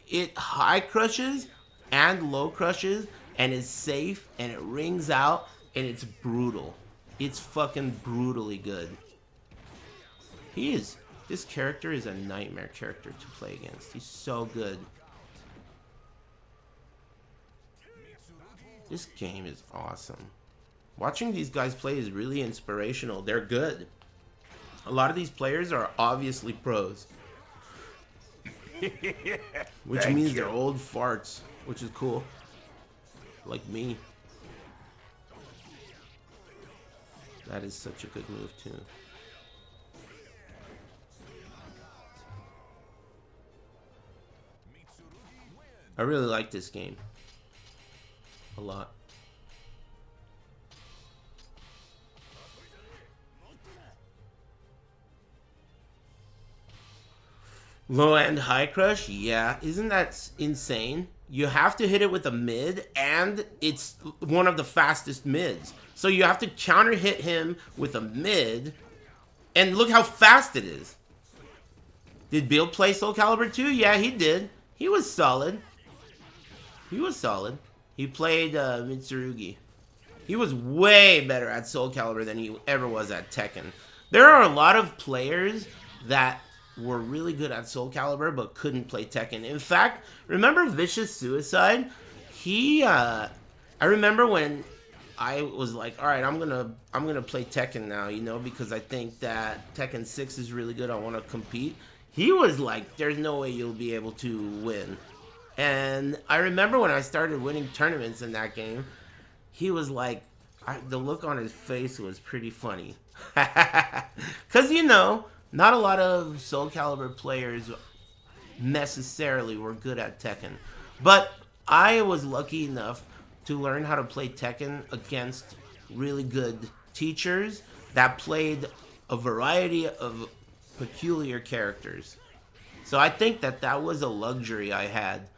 it high crushes and low crushes and is safe and it rings out and it's brutal. It's fucking brutally good. This character is a nightmare character to play against. He's so good. This game is awesome. Watching these guys play is really inspirational. They're good. A lot of these players are obviously pros. Which means they're old farts, which is cool. Like me. That is such a good move too. I really like this game. A lot. Low and high crush? Yeah. Isn't that insane? You have to hit it with a mid, and it's one of the fastest mids. So you have to counter hit him with a mid, and look how fast it is. Did Bill play Soul Calibur 2? Yeah, he did. He was solid. He was solid. He played Mitsurugi. He was way better at Soul Calibur than he ever was at Tekken. There are a lot of players that were really good at Soul Calibur but couldn't play Tekken. In fact, remember Vicious Suicide? I remember when I was like, all right, I'm gonna play Tekken now, you know, because I think that Tekken 6 is really good. I want to compete. He was like, there's no way you'll be able to win. And I remember when I started winning tournaments in that game, he was like, the look on his face was pretty funny. Because, you know, not a lot of Soul Calibur players necessarily were good at Tekken. But I was lucky enough to learn how to play Tekken against really good teachers that played a variety of peculiar characters. So I think that that was a luxury I had.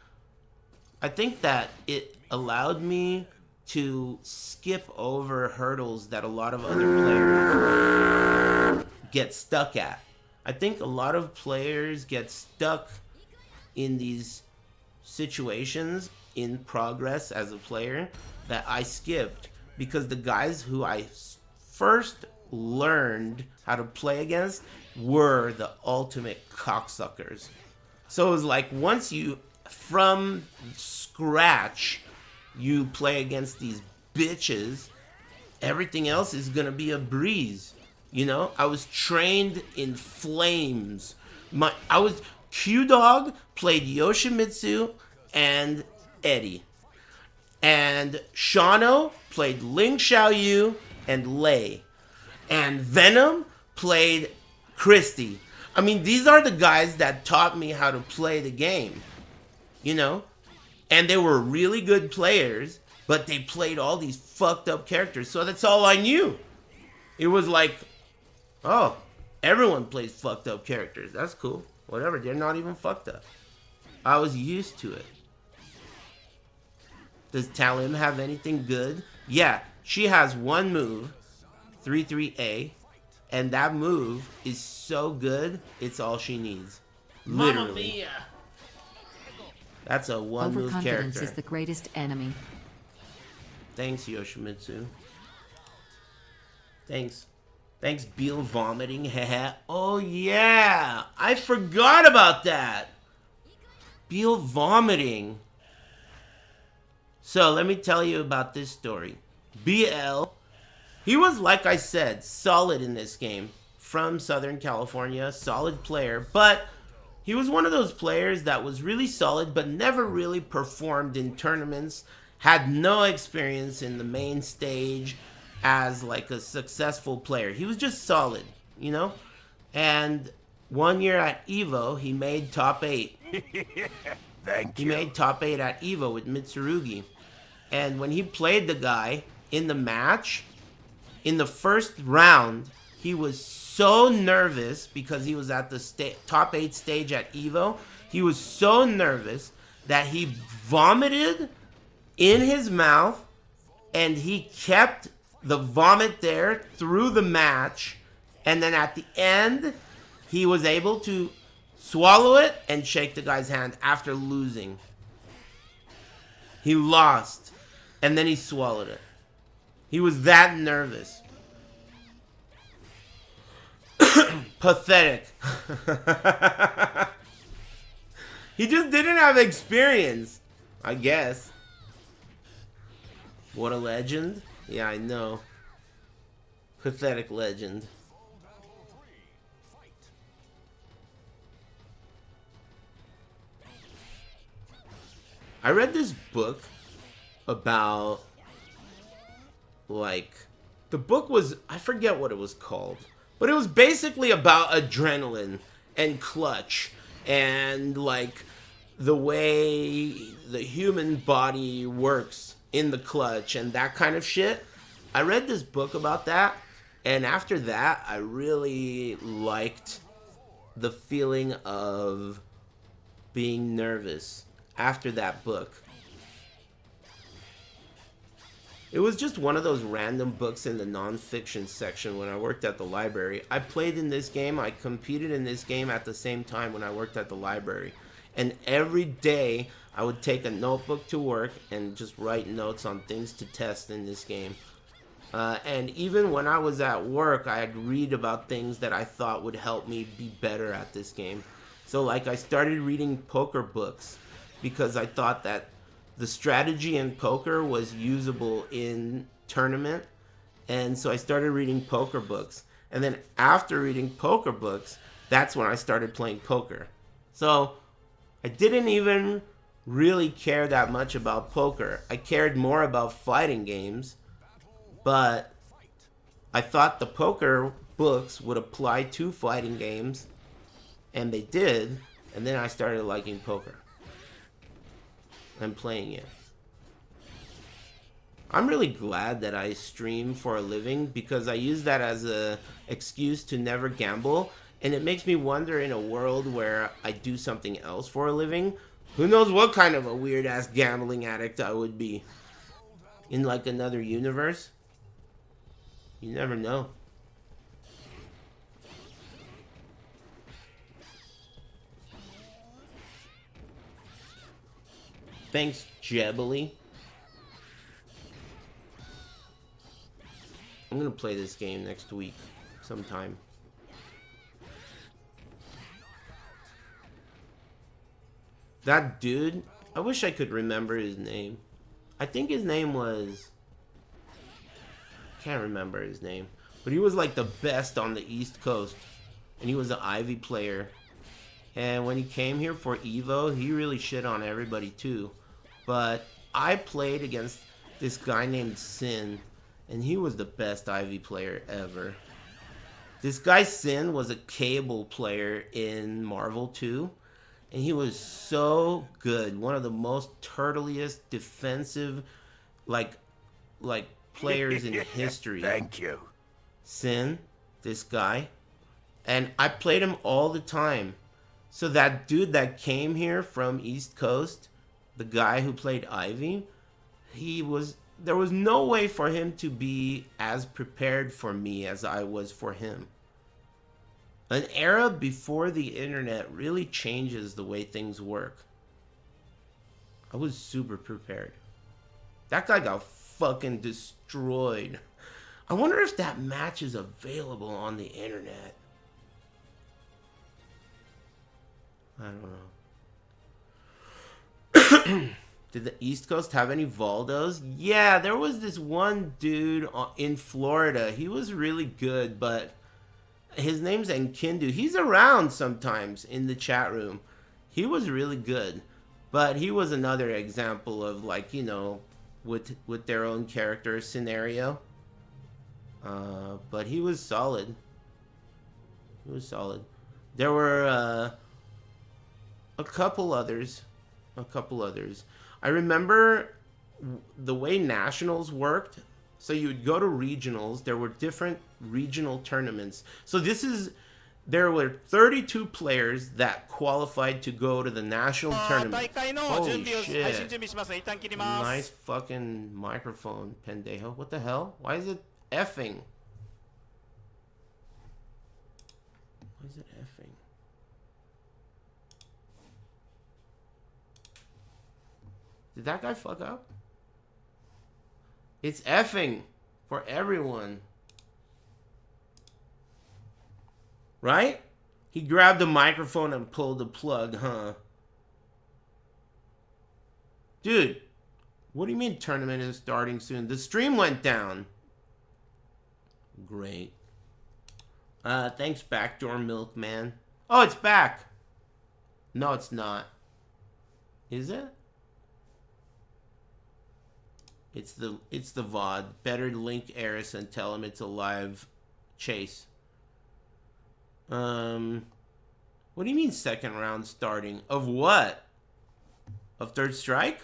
I think that it allowed me to skip over hurdles that a lot of other players get stuck at. I think a lot of players get stuck in these situations in progress as a player that I skipped because the guys who I first learned how to play against were the ultimate cocksuckers. So it was like once you, from scratch, you play against these bitches, everything else is gonna be a breeze. You know, I was trained in flames. Q-Dog played Yoshimitsu and Eddie. And Shano played Ling Xiaoyu and Lei. And Venom played Christy. I mean, these are the guys that taught me how to play the game. You know? And they were really good players, but they played all these fucked up characters. So that's all I knew. It was like, oh, everyone plays fucked up characters. That's cool. Whatever, they're not even fucked up. I was used to it. Does Talim have anything good? Yeah, she has one move, 3-3-A, and that move is so good, it's all she needs. Literally. Mamma mia! That's a one-move character. Overconfidence is the greatest enemy. Thanks, Yoshimitsu. Thanks. Thanks, Beal vomiting. Oh, yeah. I forgot about that. Beal vomiting. So, let me tell you about this story. BL, he was, like I said, solid in this game. From Southern California, solid player. But he was one of those players that was really solid, but never really performed in tournaments. Had no experience in the main stage as like a successful player. He was just solid, you know? And one year at EVO, he made top 8. He made top 8 at EVO with Mitsurugi. And when he played the guy in the match, in the first round, he was so nervous because he was at the top 8 stage at EVO. He was so nervous that he vomited in his mouth, and he kept the vomit there through the match. And then at the end, he was able to swallow it and shake the guy's hand after losing. He lost, and then he swallowed it. He was that nervous. Pathetic. He just didn't have experience, I guess. What a legend. Yeah, I know. Pathetic legend. I read this book about, like, the book was, I forget what it was called, but it was basically about adrenaline and clutch and, like, the way the human body works in the clutch and that kind of shit. I read this book about that, and after that, I really liked the feeling of being nervous after that book. It was just one of those random books in the non-fiction section when I worked at the library. I played in this game, I competed in this game at the same time when I worked at the library. And every day, I would take a notebook to work and just write notes on things to test in this game. And even when I was at work, I'd read about things that I thought would help me be better at this game. So, like, I started reading poker books because I thought that the strategy in poker was usable in tournament. And so I started reading poker books. And then after reading poker books, that's when I started playing poker. So I didn't even really care that much about poker. I cared more about fighting games. But I thought the poker books would apply to fighting games. And they did. And then I started liking poker and playing it. I'm really glad that I stream for a living because I use that as a excuse to never gamble, and it makes me wonder, in a world where I do something else for a living, who knows what kind of a weird ass gambling addict I would be in, like, another universe. You never know. Thanks, Jebely. I'm gonna play this game next week, sometime. That dude, I wish I could remember his name. I think his name was... can't remember his name. But he was like the best on the East Coast. And he was an Ivy player. And when he came here for EVO, he really shit on everybody too. But I played against this guy named Sin, and he was the best Ivy player ever. This guy Sin was a Cable player in Marvel 2, and he was so good. One of the most turtliest defensive, like players in history. Thank you. Sin, this guy. And I played him all the time. So that dude that came here from East Coast, the guy who played Ivy, there was no way for him to be as prepared for me as I was for him. An era before the internet really changes the way things work. I was super prepared. That guy got fucking destroyed. I wonder if that match is available on the internet. I don't know. Did the East Coast have any Valdos? Yeah, there was this one dude in Florida. He was really good, but his name's Enkindu. He's around sometimes in the chat room. He was really good, but he was another example of, like, you know, with their own character scenario. But he was solid. He was solid. There were a couple others a couple others. I remember the way nationals worked. So you would go to regionals. There were different regional tournaments. So there were 32 players that qualified to go to the national tournament. Holy shit. Nice fucking microphone, pendejo. What the hell? Why is it effing? Why is it effing? Did that guy fuck up? It's effing for everyone. Right? He grabbed the microphone and pulled the plug, huh? Dude, what do you mean tournament is starting soon? The stream went down. Great. Thanks, Backdoor Milkman. Oh, it's back. No, it's not. Is it? It's the VOD. Better link Aris and tell him it's a live chase. What do you mean second round starting? Of what? Of Third Strike?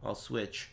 I'll switch.